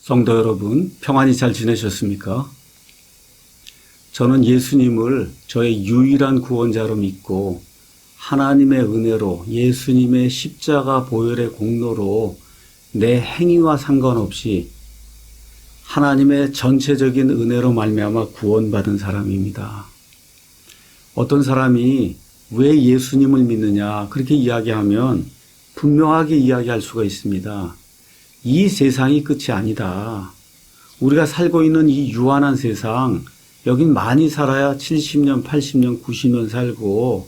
성도 여러분, 평안히 잘 지내셨습니까? 저는 예수님을 저의 유일한 구원자로 믿고 하나님의 은혜로 예수님의 십자가 보혈의 공로로 내 행위와 상관없이 하나님의 전체적인 은혜로 말미암아 구원받은 사람입니다. 어떤 사람이 왜 예수님을 믿느냐 그렇게 이야기하면 분명하게 이야기할 수가 있습니다. 이 세상이 끝이 아니다. 우리가 살고 있는 이 유한한 세상, 여긴 많이 살아야 70년, 80년, 90년 살고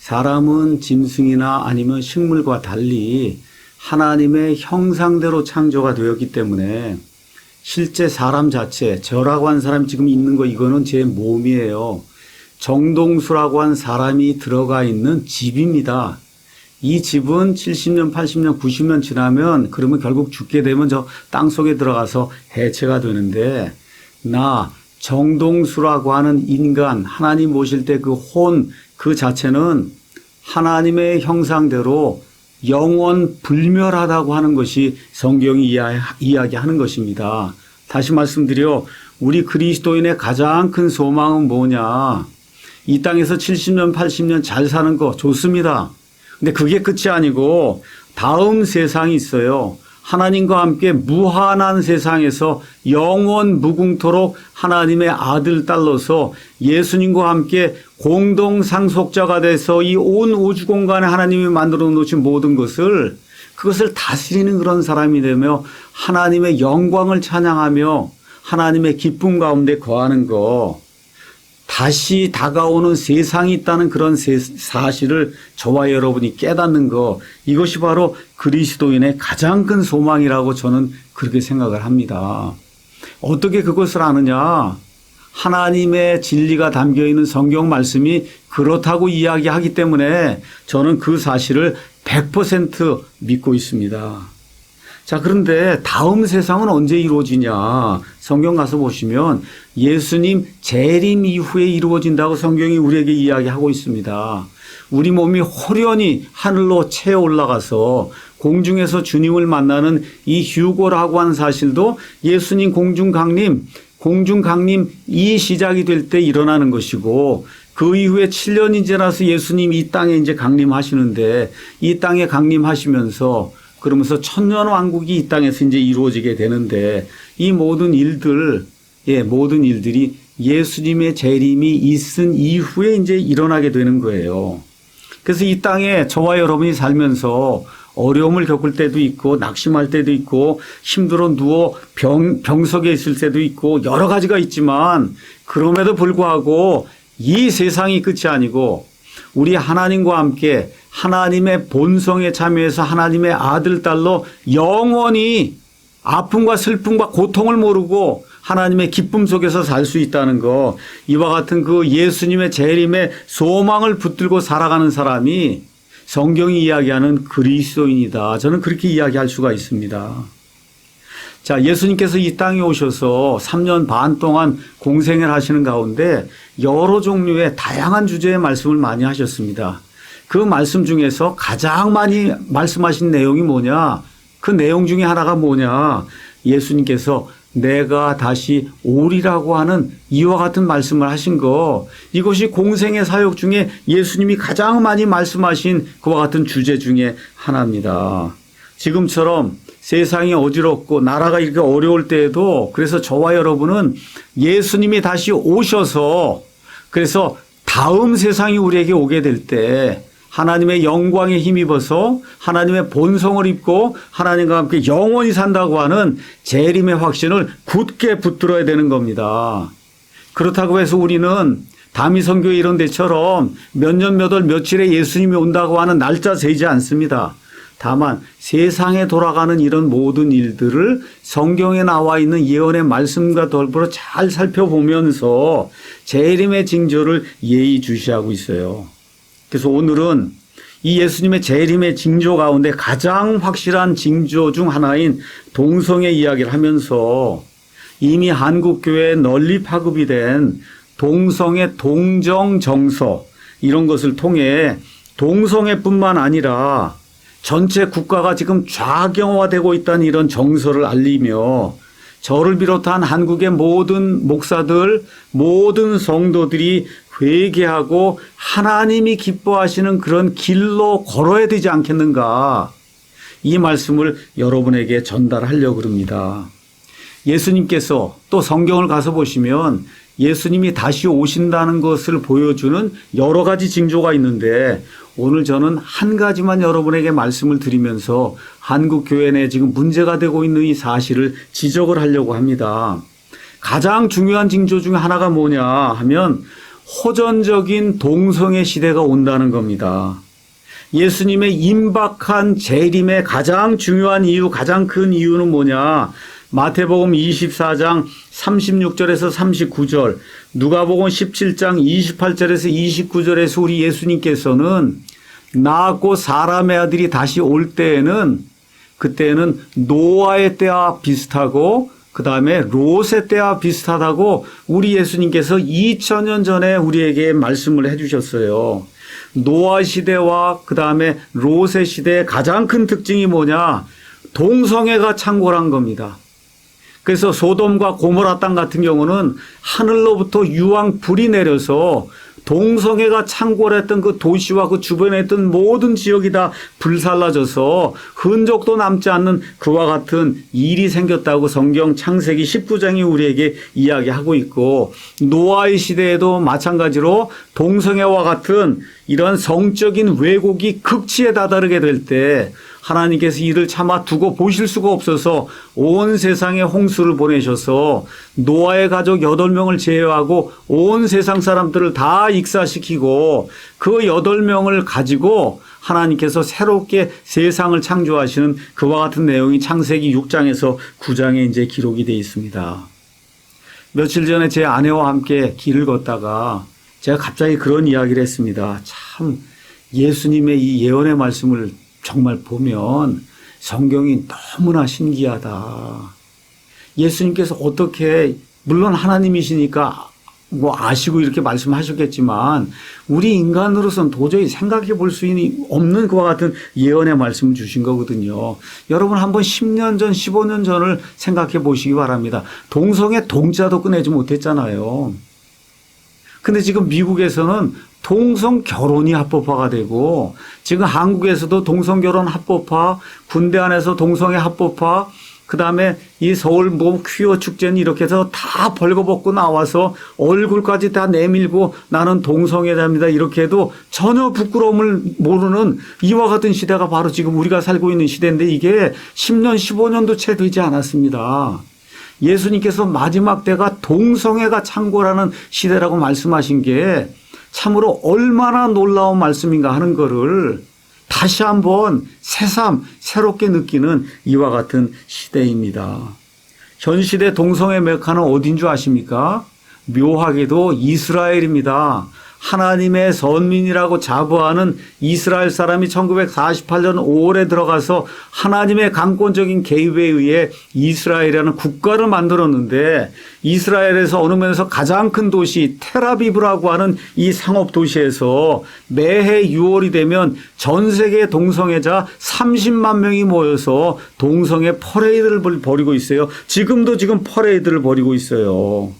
사람은 짐승이나 아니면 식물과 달리 하나님의 형상대로 창조가 되었기 때문에 실제 사람 자체, 저라고 한 사람이 지금 있는 거 이거는 제 몸이에요. 정동수라고 한 사람이 들어가 있는 집입니다. 이 집은 70년, 80년, 90년 지나면 그러면 결국 죽게 되면 저 땅속에 들어가서 해체가 되는데 나 정동수라고 하는 인간, 하나님 모실 때 그 혼, 그 자체는 하나님의 형상대로 영원 불멸하다고 하는 것이 성경이 이야기하는 것입니다. 다시 말씀드려 우리 그리스도인의 가장 큰 소망은 뭐냐? 이 땅에서 70년, 80년 잘 사는 거 좋습니다. 근데 그게 끝이 아니고 다음 세상이 있어요. 하나님과 함께 무한한 세상에서 영원 무궁토록 하나님의 아들, 딸로서 예수님과 함께 공동 상속자가 돼서 이 온 우주 공간에 하나님이 만들어 놓으신 모든 것을 그것을 다스리는 그런 사람이 되며 하나님의 영광을 찬양하며 하나님의 기쁨 가운데 거하는 거, 다시 다가오는 세상이 있다는 그런 사실을 저와 여러분이 깨닫는 거, 이것이 바로 그리스도인의 가장 큰 소망이라고 저는 그렇게 생각을 합니다. 어떻게 그것을 아느냐? 하나님의 진리가 담겨있는 성경 말씀이 그렇다고 이야기하기 때문에 저는 그 사실을 100% 믿고 있습니다. 자, 그런데 다음 세상은 언제 이루어지냐? 성경 가서 보시면 예수님 재림 이후에 이루어진다고 성경이 우리에게 이야기하고 있습니다. 우리 몸이 호련히 하늘로 채 올라가서 공중에서 주님을 만나는 이 휴거라고 하는 사실도 예수님 공중 강림이 시작이 될 때 일어나는 것이고 그 이후에 7년이 지나서 예수님 이 땅에 이제 강림하시는데 이 땅에 강림하시면서 그러면서 천년 왕국이 이 땅에서 이제 이루어지게 되는데 이 모든 일들이 예수님의 재림이 있은 이후에 이제 일어나게 되는 거예요. 그래서 이 땅에 저와 여러분이 살면서 어려움을 겪을 때도 있고 낙심할 때도 있고 힘들어 누워 병석에 있을 때도 있고 여러 가지가 있지만 그럼에도 불구하고 이 세상이 끝이 아니고 우리 하나님과 함께 하나님의 본성에 참여해서 하나님의 아들, 딸로 영원히 아픔과 슬픔과 고통을 모르고 하나님의 기쁨 속에서 살 수 있다는 거, 이와 같은 그 예수님의 재림의 소망을 붙들고 살아가는 사람이 성경이 이야기하는 그리스도인이다. 저는 그렇게 이야기할 수가 있습니다. 자, 예수님께서 이 땅에 오셔서 3년 반 동안 공생을 하시는 가운데 여러 종류의 다양한 주제의 말씀을 많이 하셨습니다. 그 말씀 중에서 가장 많이 말씀하신 내용이 뭐냐? 그 내용 중에 하나가 뭐냐? 예수님께서 내가 다시 오리라고 하는 이와 같은 말씀을 하신 거, 이것이 공생의 사역 중에 예수님이 가장 많이 말씀하신 그와 같은 주제 중에 하나입니다. 지금처럼 세상이 어지럽고 나라가 이렇게 어려울 때에도 그래서 저와 여러분은 예수님이 다시 오셔서 그래서 다음 세상이 우리에게 오게 될 때 하나님의 영광에 힘입어서 하나님의 본성을 입고 하나님과 함께 영원히 산다고 하는 재림의 확신을 굳게 붙들어야 되는 겁니다. 그렇다고 해서 우리는 다미선교회 이런 데처럼 몇 년 몇 월 며칠에 예수님이 온다고 하는 날짜 세지 않습니다. 다만 세상에 돌아가는 이런 모든 일들을 성경에 나와 있는 예언의 말씀과 더불어 잘 살펴보면서 재림의 징조를 예의주시하고 있어요. 그래서 오늘은 이 예수님의 재림의 징조 가운데 가장 확실한 징조 중 하나인 동성애 이야기를 하면서 이미 한국교회에 널리 파급이 된 동성애 동정정서 이런 것을 통해 동성애뿐만 아니라 전체 국가가 지금 좌경화되고 있다는 이런 정서를 알리며 저를 비롯한 한국의 모든 목사들, 모든 성도들이 회개하고 하나님이 기뻐하시는 그런 길로 걸어야 되지 않겠는가? 이 말씀을 여러분에게 전달하려고 합니다. 예수님께서 또 성경을 가서 보시면 예수님이 다시 오신다는 것을 보여주는 여러 가지 징조가 있는데 오늘 저는 한 가지만 여러분에게 말씀을 드리면서 한국 교회 내에 지금 문제가 되고 있는 이 사실을 지적을 하려고 합니다. 가장 중요한 징조 중에 하나가 뭐냐 하면 호전적인 동성애 시대가 온다는 겁니다. 예수님의 임박한 재림의 가장 중요한 이유, 가장 큰 이유는 뭐냐? 마태복음 24장 36절에서 39절, 누가복음 17장 28절에서 29절에서 우리 예수님께서는 낳았고 사람의 아들이 다시 올 때에는 그때는 노아의 때와 비슷하고 그 다음에 롯의 때와 비슷하다고 우리 예수님께서 2000년 전에 우리에게 말씀을 해주셨어요. 노아 시대와 그 다음에 롯의 시대의 가장 큰 특징이 뭐냐? 동성애가 창궐한 겁니다. 그래서 소돔과 고모라 땅 같은 경우는 하늘로부터 유황 불이 내려서 동성애가 창궐했던 그 도시와 그 주변에 있던 모든 지역이 다 불살라져서 흔적도 남지 않는 그와 같은 일이 생겼다고 성경 창세기 19장이 우리에게 이야기하고 있고, 노아의 시대에도 마찬가지로 동성애와 같은 이런 성적인 왜곡이 극치에 다다르게 될 때 하나님께서 이를 차마 두고 보실 수가 없어서 온 세상에 홍수를 보내셔서 노아의 가족 8명을 제외하고 온 세상 사람들을 다 익사시키고 그 8명을 가지고 하나님께서 새롭게 세상을 창조하시는 그와 같은 내용이 창세기 6장에서 9장에 이제 기록이 되어 있습니다. 며칠 전에 제 아내와 함께 길을 걷다가 제가 갑자기 그런 이야기를 했습니다. 참 예수님의 이 예언의 말씀을 정말 보면 성경이 너무나 신기하다. 예수님께서 어떻게, 물론 하나님이시니까 뭐 아시고 이렇게 말씀하셨겠지만 우리 인간으로서는 도저히 생각해 볼 수 없는 그와 같은 예언의 말씀을 주신 거거든요. 여러분 한번 10년 전, 15년 전을 생각해 보시기 바랍니다. 동성애 동자도 꺼내지 못했잖아요. 근데 지금 미국에서는 동성 결혼이 합법화가 되고, 지금 한국에서도 동성 결혼 합법화, 군대 안에서 동성애 합법화, 그 다음에 이 서울 뭐 퀴어 축제는 이렇게 해서 다 벌거벗고 나와서 얼굴까지 다 내밀고 나는 동성애자입니다 이렇게 해도 전혀 부끄러움을 모르는 이와 같은 시대가 바로 지금 우리가 살고 있는 시대인데, 이게 10년, 15년도 채 되지 않았습니다. 예수님께서 마지막 때가 동성애가 창궐하는 시대라고 말씀하신 게 참으로 얼마나 놀라운 말씀인가 하는 거를 다시 한번 새삼 새롭게 느끼는 이와 같은 시대입니다. 현 시대 동성애 메카는 어딘 줄 아십니까? 묘하게도 이스라엘입니다. 하나님의 선민이라고 자부하는 이스라엘 사람이 1948년 5월에 들어가서 하나님의 강권적인 개입에 의해 이스라엘이라는 국가를 만들었는데, 이스라엘에서 어느 면에서 가장 큰 도시 텔아비브라고 하는 이 상업 도시에서 매해 6월이 되면 전 세계 동성애자 30만 명이 모여서 동성애 퍼레이드를 벌이고 있어요. 지금도 퍼레이드를 벌이고 있어요.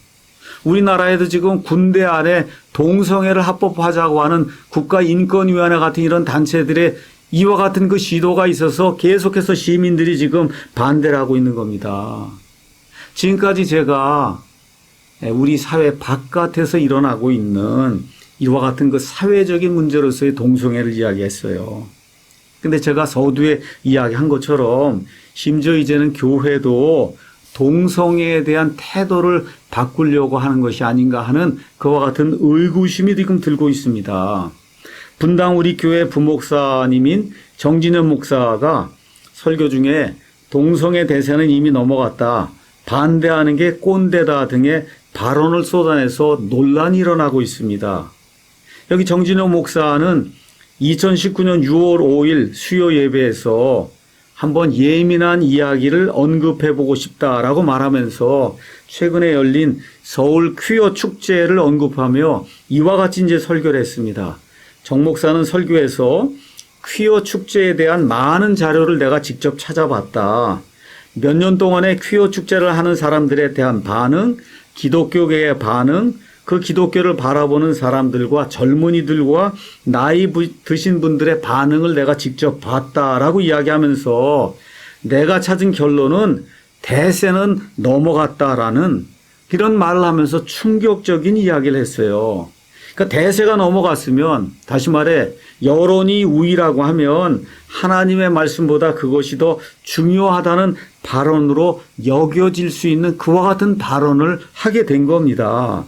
우리나라에도 지금 군대 안에 동성애를 합법화하자고 하는 국가인권위원회 같은 이런 단체들의 이와 같은 그 시도가 있어서 계속해서 시민들이 지금 반대를 하고 있는 겁니다. 지금까지 제가 우리 사회 바깥에서 일어나고 있는 이와 같은 그 사회적인 문제로서의 동성애를 이야기했어요. 근데 제가 서두에 이야기한 것처럼 심지어 이제는 교회도 동성애에 대한 태도를 바꾸려고 하는 것이 아닌가 하는 그와 같은 의구심이 지금 들고 있습니다. 분당 우리 교회 부목사님인 정진현 목사가 설교 중에 동성애 대세는 이미 넘어갔다, 반대하는 게 꼰대다 등의 발언을 쏟아내서 논란이 일어나고 있습니다. 여기 정진현 목사는 2019년 6월 5일 수요 예배에서 한번 예민한 이야기를 언급해보고 싶다라고 말하면서 최근에 열린 서울 퀴어 축제를 언급하며 이와 같이 이제 설교를 했습니다. 정 목사는 설교에서 퀴어 축제에 대한 많은 자료를 내가 직접 찾아봤다. 몇 년 동안의 퀴어 축제를 하는 사람들에 대한 반응, 기독교계의 반응, 그 기독교를 바라보는 사람들과 젊은이들과 나이 드신 분들의 반응을 내가 직접 봤다라고 이야기하면서 내가 찾은 결론은 대세는 넘어갔다라는 이런 말을 하면서 충격적인 이야기를 했어요. 그러니까 대세가 넘어갔으면, 다시 말해 여론이 우위라고 하면 하나님의 말씀보다 그것이 더 중요하다는 발언으로 여겨질 수 있는 그와 같은 발언을 하게 된 겁니다.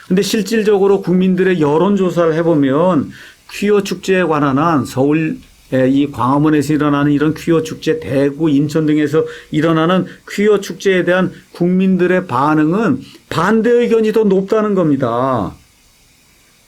근데 실질적으로 국민들의 여론조사를 해보면 퀴어 축제에 관한 한 서울 이 광화문에서 일어나는 이런 퀴어 축제, 대구, 인천 등에서 일어나는 퀴어 축제에 대한 국민들의 반응은 반대 의견이 더 높다는 겁니다.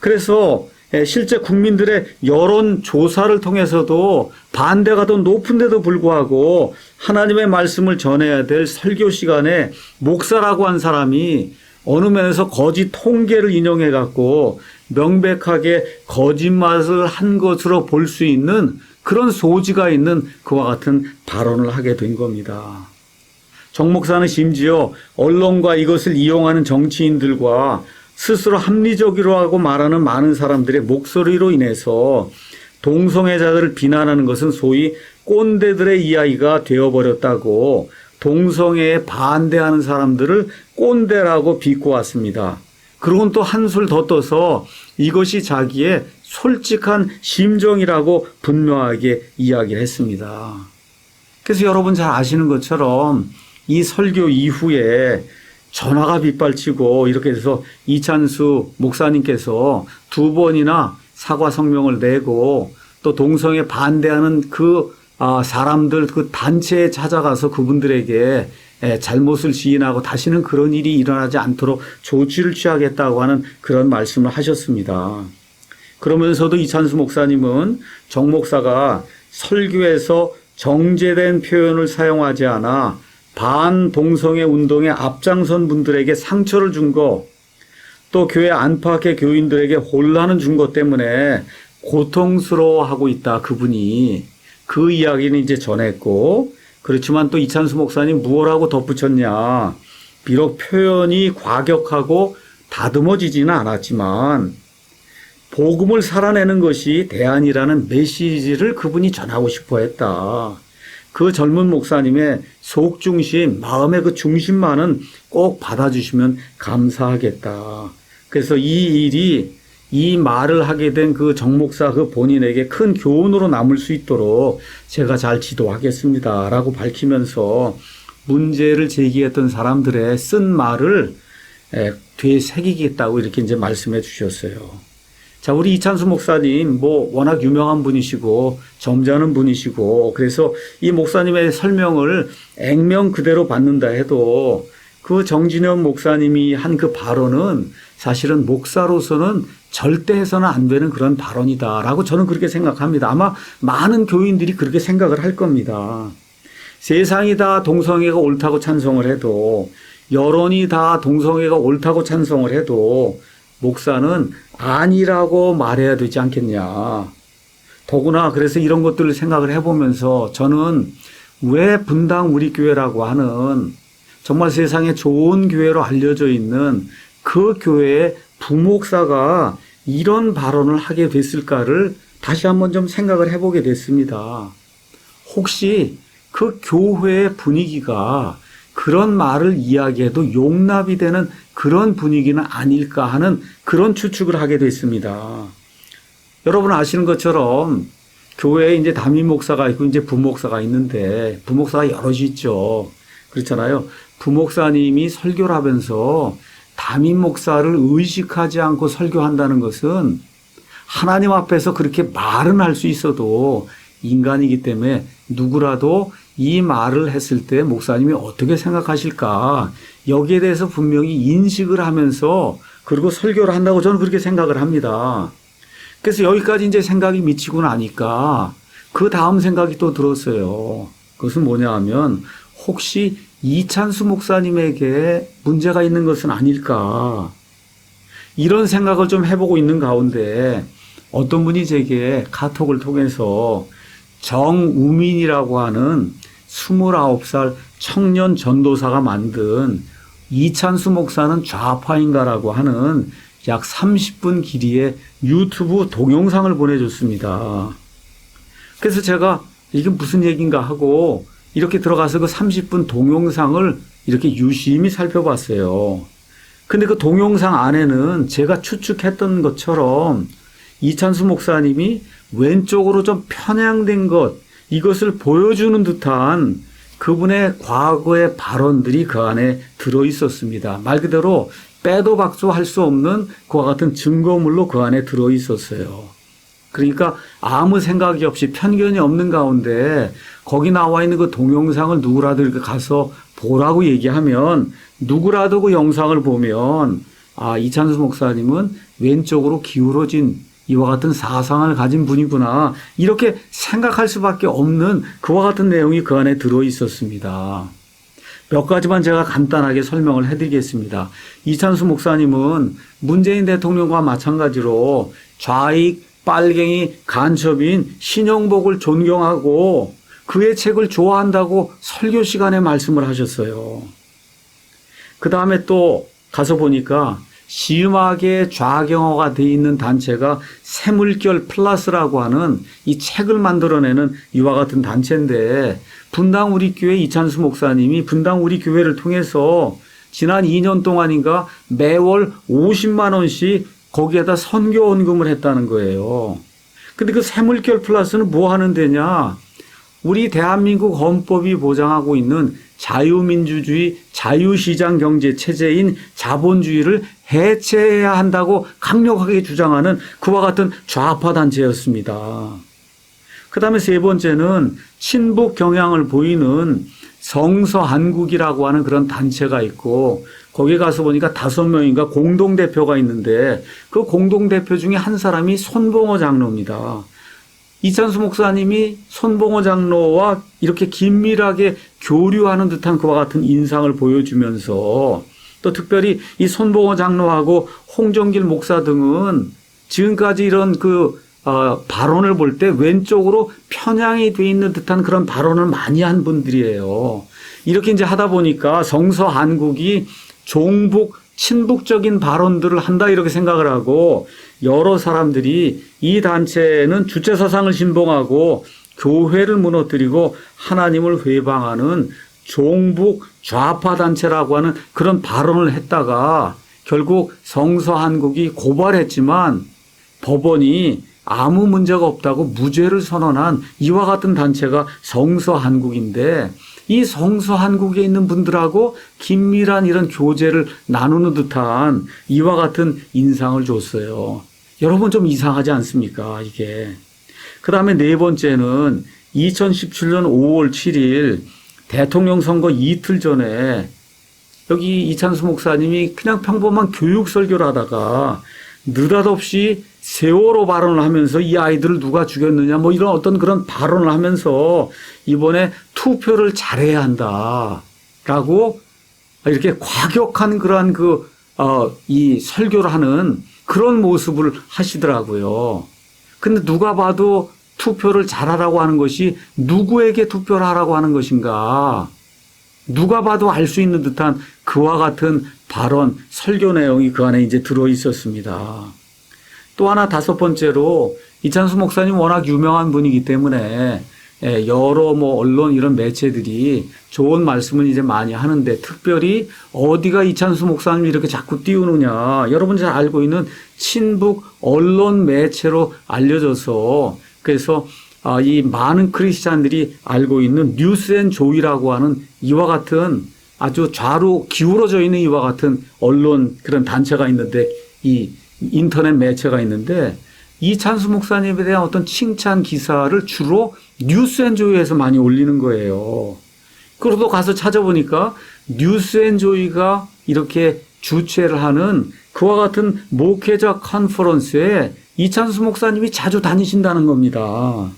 그래서 실제 국민들의 여론조사를 통해서도 반대가 더 높은데도 불구하고 하나님의 말씀을 전해야 될 설교 시간에 목사라고 한 사람이 어느 면에서 거짓 통계를 인용해 갖고 명백하게 거짓말을 한 것으로 볼 수 있는 그런 소지가 있는 그와 같은 발언을 하게 된 겁니다. 정 목사는 심지어 언론과 이것을 이용하는 정치인들과 스스로 합리적이라고 말하는 많은 사람들의 목소리로 인해서 동성애자들을 비난하는 것은 소위 꼰대들의 이야기가 되어버렸다고 동성애에 반대하는 사람들을 꼰대라고 비꼬았습니다. 그리고는 또 한술 더 떠서 이것이 자기의 솔직한 심정이라고 분명하게 이야기를 했습니다. 그래서 여러분 잘 아시는 것처럼 이 설교 이후에 전화가 빗발치고 이렇게 해서 이찬수 목사님께서 2번이나 사과 성명을 내고 또 동성애 반대하는 그 사람들 그 단체에 찾아가서 그분들에게 잘못을 지인하고 다시는 그런 일이 일어나지 않도록 조치를 취하겠다고 하는 그런 말씀을 하셨습니다. 그러면서도 이찬수 목사님은 정 목사가 설교에서 정제된 표현을 사용하지 않아 반동성애 운동에 앞장선 분들에게 상처를 준 것, 또 교회 안팎의 교인들에게 혼란을 준 것 때문에 고통스러워하고 있다. 그분이 그 이야기는 이제 전했고, 그렇지만 또 이찬수 목사님 무엇라고 덧붙였냐. 비록 표현이 과격하고 다듬어지지는 않았지만 복음을 살아내는 것이 대안이라는 메시지를 그분이 전하고 싶어 했다. 그 젊은 목사님의 속 중심, 마음의 그 중심만은 꼭 받아주시면 감사하겠다. 그래서 이 말을 하게 된 그 정 목사 그 본인에게 큰 교훈으로 남을 수 있도록 제가 잘 지도하겠습니다. 라고 밝히면서 문제를 제기했던 사람들의 쓴 말을 뒤에 새기겠다고 이렇게 이제 말씀해 주셨어요. 자, 우리 이찬수 목사님, 워낙 유명한 분이시고, 점잖은 분이시고, 그래서 이 목사님의 설명을 액면 그대로 받는다 해도 그 정진현 목사님이 한 그 발언은 사실은 목사로서는 절대 해서는 안 되는 그런 발언이다라고 저는 그렇게 생각합니다. 아마 많은 교인들이 그렇게 생각을 할 겁니다. 세상이 다 동성애가 옳다고 찬성을 해도, 여론이 다 동성애가 옳다고 찬성을 해도 목사는 아니라고 말해야 되지 않겠냐. 더구나 그래서 이런 것들을 생각을 해보면서 저는 왜 분당 우리 교회라고 하는 정말 세상에 좋은 교회로 알려져 있는 그 교회의 부목사가 이런 발언을 하게 됐을까를 다시 한번 좀 생각을 해보게 됐습니다. 혹시 그 교회의 분위기가 그런 말을 이야기해도 용납이 되는 그런 분위기는 아닐까 하는 그런 추측을 하게 됐습니다. 여러분 아시는 것처럼 교회에 이제 담임 목사가 있고 이제 부목사가 있는데 부목사가 여럿이 있죠. 그렇잖아요. 부목사님이 설교를 하면서 담임 목사를 의식하지 않고 설교한다는 것은 하나님 앞에서 그렇게 말은 할 수 있어도 인간이기 때문에 누구라도 이 말을 했을 때 목사님이 어떻게 생각하실까 여기에 대해서 분명히 인식을 하면서 그리고 설교를 한다고 저는 그렇게 생각을 합니다. 그래서 여기까지 이제 생각이 미치고 나니까 그 다음 생각이 또 들었어요. 그것은 뭐냐 하면 혹시 이찬수 목사님에게 문제가 있는 것은 아닐까 이런 생각을 좀 해보고 있는 가운데 어떤 분이 제게 카톡을 통해서 정우민이라고 하는 29살 청년 전도사가 만든 이찬수 목사는 좌파인가라고 하는 약 30분 길이의 유튜브 동영상을 보내줬습니다. 그래서 제가 이게 무슨 얘기인가 하고 이렇게 들어가서 그 30분 동영상을 이렇게 유심히 살펴봤어요. 근데 그 동영상 안에는 제가 추측했던 것처럼 이찬수 목사님이 왼쪽으로 좀 편향된 것, 이것을 보여주는 듯한 그분의 과거의 발언들이 그 안에 들어있었습니다. 말 그대로 빼도 박도 할 수 없는 그와 같은 증거물로 그 안에 들어있었어요. 그러니까 아무 생각이 없이 편견이 없는 가운데 거기 나와 있는 그 동영상을 누구라도 이렇게 가서 보라고 얘기하면 누구라도 그 영상을 보면 이찬수 목사님은 왼쪽으로 기울어진 이와 같은 사상을 가진 분이구나 이렇게 생각할 수밖에 없는 그와 같은 내용이 그 안에 들어있었습니다. 몇 가지만 제가 간단하게 설명을 해드리겠습니다. 이찬수 목사님은 문재인 대통령과 마찬가지로 좌익, 빨갱이, 간첩인 신영복을 존경하고 그의 책을 좋아한다고 설교 시간에 말씀을 하셨어요. 그 다음에 또 가서 보니까 심하게 좌경화가 되어 있는 단체가 새물결 플러스라고 하는 이 책을 만들어내는 이와 같은 단체인데 분당 우리 교회 이찬수 목사님이 분당 우리 교회를 통해서 지난 2년 동안인가 매월 50만 원씩 거기에다 선교 헌금을 했다는 거예요. 근데 그 새물결 플러스는 뭐 하는 데냐? 우리 대한민국 헌법이 보장하고 있는 자유민주주의, 자유시장 경제 체제인 자본주의를 해체해야 한다고 강력하게 주장하는 그와 같은 좌파 단체였습니다. 그 다음에 세 번째는 친북 경향을 보이는 성서한국이라고 하는 그런 단체가 있고 거기 가서 보니까 5명인가 공동대표가 있는데 그 공동대표 중에 한 사람이 손봉호 장로입니다. 이찬수 목사님이 손봉호 장로와 이렇게 긴밀하게 교류하는 듯한 그와 같은 인상을 보여주면서 또 특별히 이 손봉호 장로하고 홍정길 목사 등은 지금까지 이런 발언을 볼 때 왼쪽으로 편향이 돼 있는 듯한 그런 발언을 많이 한 분들이에요. 이렇게 이제 하다 보니까 성서한국이 종북, 친북적인 발언들을 한다 이렇게 생각을 하고 여러 사람들이 이 단체는 주체사상을 신봉하고 교회를 무너뜨리고 하나님을 회방하는 종북 좌파 단체라고 하는 그런 발언을 했다가 결국 성서한국이 고발했지만 법원이 아무 문제가 없다고 무죄를 선언한 이와 같은 단체가 성서한국인데 이 성서한국에 있는 분들하고 긴밀한 이런 교제를 나누는 듯한 이와 같은 인상을 줬어요. 여러분 좀 이상하지 않습니까? 이게. 그 다음에 네 번째는 2017년 5월 7일 대통령 선거 이틀 전에 여기 이찬수 목사님이 그냥 평범한 교육 설교를 하다가 느닷없이 세월호 발언을 하면서 이 아이들을 누가 죽였느냐 뭐 이런 어떤 그런 발언을 하면서 이번에 투표를 잘해야 한다라고 이렇게 과격한 그러한 이 설교를 하는 그런 모습을 하시더라고요. 근데 누가 봐도 투표를 잘하라고 하는 것이 누구에게 투표를 하라고 하는 것인가? 누가 봐도 알 수 있는 듯한 그와 같은 발언, 설교 내용이 그 안에 이제 들어 있었습니다. 또 하나 다섯 번째로 이찬수 목사님 워낙 유명한 분이기 때문에 여러 언론 이런 매체들이 좋은 말씀을 이제 많이 하는데 특별히 어디가 이찬수 목사님이 이렇게 자꾸 띄우느냐. 여러분 잘 알고 있는 친북 언론 매체로 알려져서 그래서 이 많은 크리스찬들이 알고 있는 뉴스앤조이라고 하는 이와 같은 아주 좌로 기울어져 있는 이와 같은 언론 그런 단체가 있는데 이 인터넷 매체가 있는데 이찬수 목사님에 대한 어떤 칭찬 기사를 주로 뉴스앤조이에서 많이 올리는 거예요. 그래도 가서 찾아보니까 뉴스앤조이가 이렇게 주최를 하는 그와 같은 목회자 컨퍼런스에 이찬수 목사님이 자주 다니신다는 겁니다.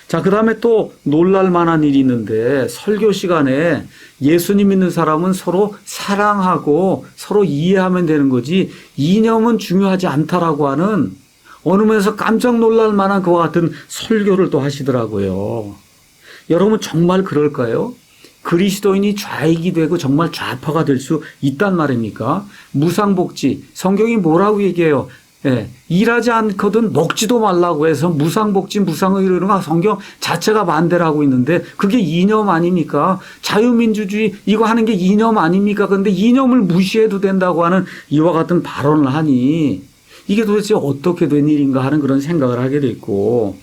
자, 그 다음에 또 놀랄 만한 일이 있는데 설교 시간에 예수님 믿는 사람은 서로 사랑하고 서로 이해하면 되는 거지 이념은 중요하지 않다라고 하는 어느 면에서 깜짝 놀랄 만한 그와 같은 설교를 또 하시더라고요. 여러분 정말 그럴까요? 그리스도인이 좌익이 되고 정말 좌파가 될 수 있단 말입니까? 무상복지, 성경이 뭐라고 얘기해요? 예, 일하지 않거든 먹지도 말라고 해서 무상복지, 무상의료 이런 거 성경 자체가 반대를 하고 있는데 그게 이념 아닙니까? 자유민주주의 이거 하는 게 이념 아닙니까? 그런데 이념을 무시해도 된다고 하는 이와 같은 발언을 하니 이게 도대체 어떻게 된 일인가 하는 그런 생각을 하게 됐고,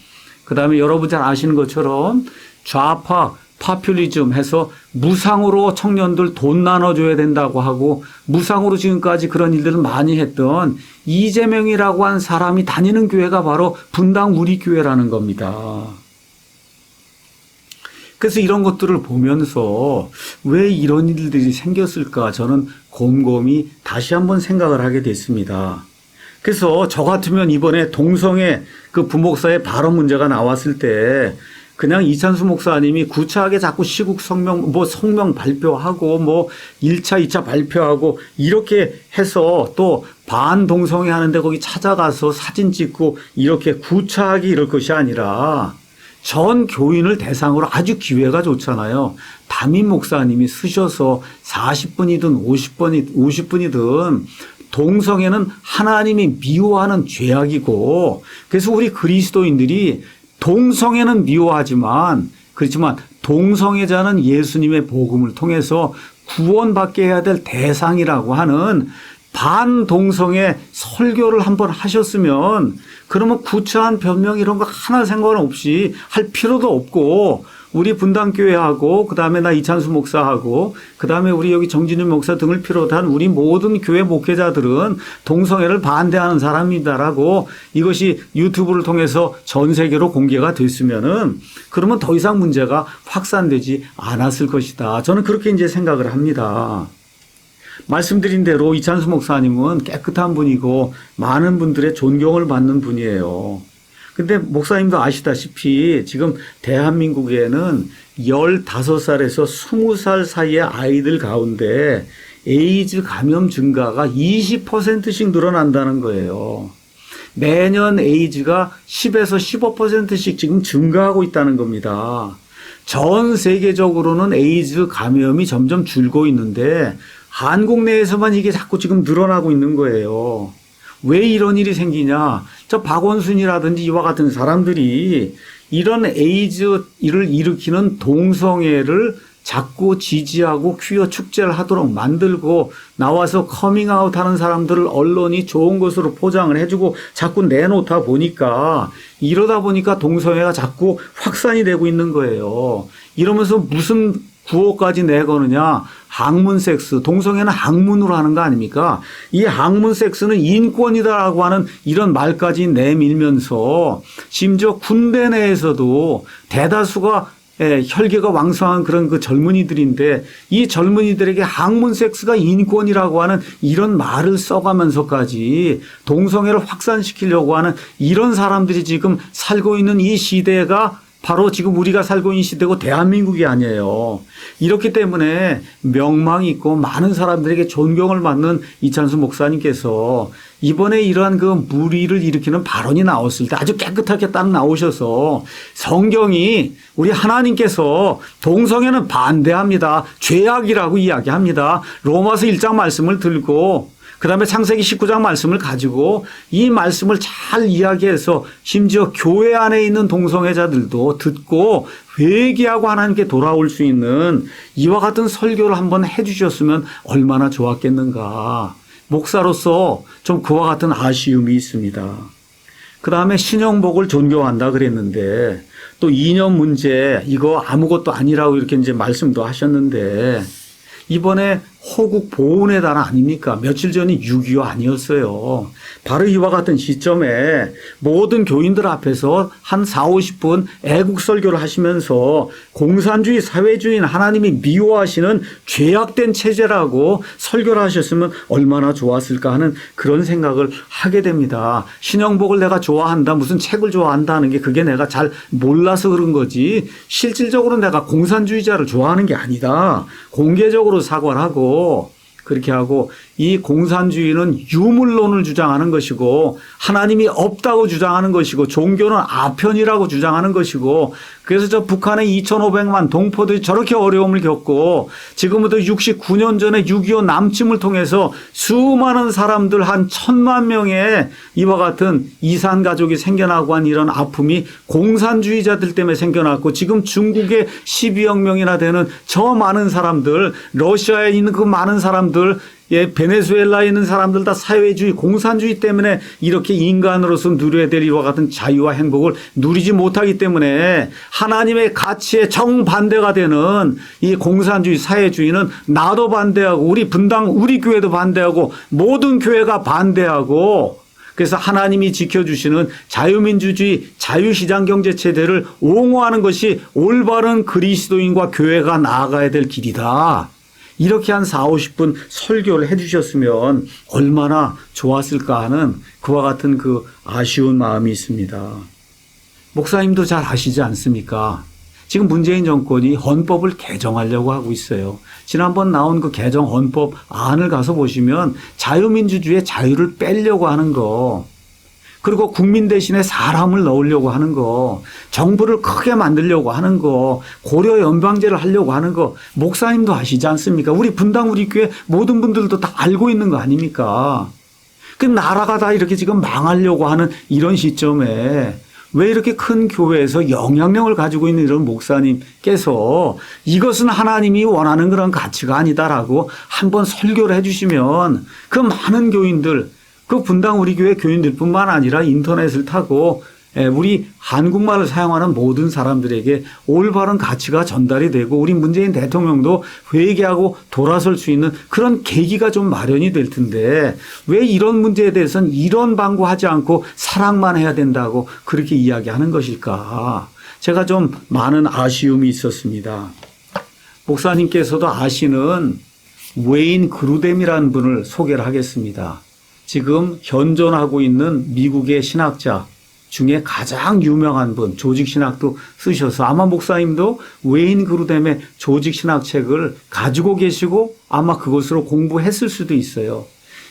그 다음에 여러분 잘 아시는 것처럼 좌파 파퓰리즘 해서 무상으로 청년들 돈 나눠줘야 된다고 하고 무상으로 지금까지 그런 일들을 많이 했던 이재명이라고 한 사람이 다니는 교회가 바로 분당 우리교회라는 겁니다. 그래서 이런 것들을 보면서 왜 이런 일들이 생겼을까 저는 곰곰이 다시 한번 생각을 하게 됐습니다. 그래서 저 같으면 이번에 동성애 그 부목사의 발언 문제가 나왔을 때 그냥 이찬수 목사님이 구차하게 자꾸 시국 성명, 성명 발표하고 1차, 2차 발표하고 이렇게 해서 또 반동성애 하는데 거기 찾아가서 사진 찍고 이렇게 구차하게 이럴 것이 아니라 전 교인을 대상으로 아주 기회가 좋잖아요. 담임 목사님이 쓰셔서 40분이든 50분이든 동성애는 하나님이 미워하는 죄악이고 그래서 우리 그리스도인들이 동성애는 미워하지만 그렇지만 동성애자는 예수님의 복음을 통해서 구원받게 해야 될 대상이라고 하는 반동성애 설교를 한번 하셨으면 그러면 구차한 변명 이런 거 하나 상관없이 할 필요도 없고 우리 분당교회하고 그다음에 나 이찬수 목사하고 그다음에 우리 여기 정진윤 목사 등을 비롯한 우리 모든 교회 목회자들은 동성애를 반대하는 사람이다라고 이것이 유튜브를 통해서 전 세계로 공개가 됐으면은 그러면 더 이상 문제가 확산되지 않았을 것이다. 저는 그렇게 이제 생각을 합니다. 말씀드린 대로 이찬수 목사님은 깨끗한 분이고 많은 분들의 존경을 받는 분이에요. 근데 목사님도 아시다시피 지금 대한민국에는 15살에서 20살 사이의 아이들 가운데 에이즈 감염 증가가 20%씩 늘어난다는 거예요. 매년 에이즈가 10에서 15%씩 지금 증가하고 있다는 겁니다. 전 세계적으로는 에이즈 감염이 점점 줄고 있는데 한국 내에서만 이게 자꾸 지금 늘어나고 있는 거예요. 왜 이런 일이 생기냐? 저 박원순이라든지 이와 같은 사람들이 이런 에이즈를 일으키는 동성애를 자꾸 지지하고 퀴어 축제를 하도록 만들고 나와서 커밍아웃 하는 사람들을 언론이 좋은 것으로 포장을 해주고 자꾸 내놓다 보니까 이러다 보니까 동성애가 자꾸 확산이 되고 있는 거예요. 이러면서 무슨 구호까지 내거느냐. 학문 섹스, 동성애는 학문으로 하는 거 아닙니까? 이 학문 섹스는 인권이다라고 하는 이런 말까지 내밀면서 심지어 군대 내에서도 대다수가 혈기가 왕성한 그런 그 젊은이들인데 이 젊은이들에게 학문 섹스가 인권이라고 하는 이런 말을 써가면서까지 동성애를 확산시키려고 하는 이런 사람들이 지금 살고 있는 이 시대가 바로 지금 우리가 살고 있는 시대고 대한민국이 아니에요. 이렇기 때문에 명망이 있고 많은 사람들에게 존경을 받는 이찬수 목사님께서 이번에 이러한 그 무리를 일으키는 발언이 나왔을 때 아주 깨끗하게 딱 나오셔서 성경이 우리 하나님께서 동성애는 반대합니다. 죄악이라고 이야기합니다. 로마서 1장 말씀을 들고 그다음에 창세기 19장 말씀을 가지고 이 말씀을 잘 이야기해서 심지어 교회 안에 있는 동성애자들도 듣고 회개하고 하나님께 돌아올 수 있는 이와 같은 설교를 한번 해 주셨으면 얼마나 좋았겠는가. 목사로서 좀 그와 같은 아쉬움이 있습니다. 그다음에 신영복을 존경한다 그랬는데 또 이념 문제 이거 아무것도 아니라고 이렇게 이제 말씀도 하셨는데 이번에 호국 보훈의 달 아닙니까? 며칠 전이 6.25 아니었어요. 바로 이와 같은 시점에 모든 교인들 앞에서 한 4, 50분 애국 설교를 하시면서 공산주의, 사회주의는 하나님이 미워하시는 죄악된 체제라고 설교를 하셨으면 얼마나 좋았을까 하는 그런 생각을 하게 됩니다. 신영복을 내가 좋아한다, 무슨 책을 좋아한다 하는 게 그게 내가 잘 몰라서 그런 거지 실질적으로 내가 공산주의자를 좋아하는 게 아니다. 공개적으로 사과를 하고 그렇게 하고 이 공산주의는 유물론을 주장하는 것이고 하나님이 없다고 주장하는 것이고 종교는 아편이라고 주장하는 것이고 그래서 저 북한의 2,500만 동포들이 저렇게 어려움을 겪고 지금부터 69년 전에 6.25 남침을 통해서 수많은 사람들 한 1,000만 명의 이와 같은 이산 가족이 생겨나고 한 이런 아픔이 공산주의자들 때문에 생겨났고 지금 중국에 12억 명이나 되는 저 많은 사람들, 러시아에 있는 그 많은 사람들, 베네수엘라에 있는 사람들 다 사회주의, 공산주의 때문에 이렇게 인간으로서 누려야 될 이와 같은 자유와 행복을 누리지 못하기 때문에 하나님의 가치에 정반대가 되는 이 공산주의, 사회주의는 나도 반대하고 우리 분당, 우리 교회도 반대하고 모든 교회가 반대하고 그래서 하나님이 지켜주시는 자유민주주의, 자유시장경제체제를 옹호하는 것이 올바른 그리스도인과 교회가 나아가야 될 길이다. 이렇게 한 4, 50분 설교를 해 주셨으면 얼마나 좋았을까 하는 그와 같은 그 아쉬운 마음이 있습니다. 목사님도 잘 아시지 않습니까? 지금 문재인 정권이 헌법을 개정하려고 하고 있어요. 지난번 나온 그 개정 헌법 안을 가서 보시면 자유민주주의의 자유를 빼려고 하는 거, 그리고 국민 대신에 사람을 넣으려고 하는 거, 정부를 크게 만들려고 하는 거, 고려 연방제를 하려고 하는 거, 목사님도 아시지 않습니까? 우리 분당 우리 교회 모든 분들도 다 알고 있는 거 아닙니까? 그 나라가 다 이렇게 지금 망하려고 하는 이런 시점에 왜 이렇게 큰 교회에서 영향력을 가지고 있는 이런 목사님께서 이것은 하나님이 원하는 그런 가치가 아니다라고 한번 설교를 해 주시면 그 많은 교인들, 그 분당 우리 교회 교인들뿐만 아니라 인터넷을 타고 우리 한국말을 사용하는 모든 사람들에게 올바른 가치가 전달이 되고 우리 문재인 대통령도 회개하고 돌아설 수 있는 그런 계기가 좀 마련이 될 텐데 왜 이런 문제에 대해서는 이런 방구하지 않고 사랑만 해야 된다고 그렇게 이야기하는 것일까? 제가 좀 많은 아쉬움이 있었습니다. 목사님께서도 아시는 웨인 그루뎀이라는 분을 소개를 하겠습니다. 지금 현존하고 있는 미국의 신학자 중에 가장 유명한 분, 조직신학도 쓰셔서 아마 목사님도 웨인 그루뎀의 조직신학책을 가지고 계시고 아마 그것으로 공부했을 수도 있어요.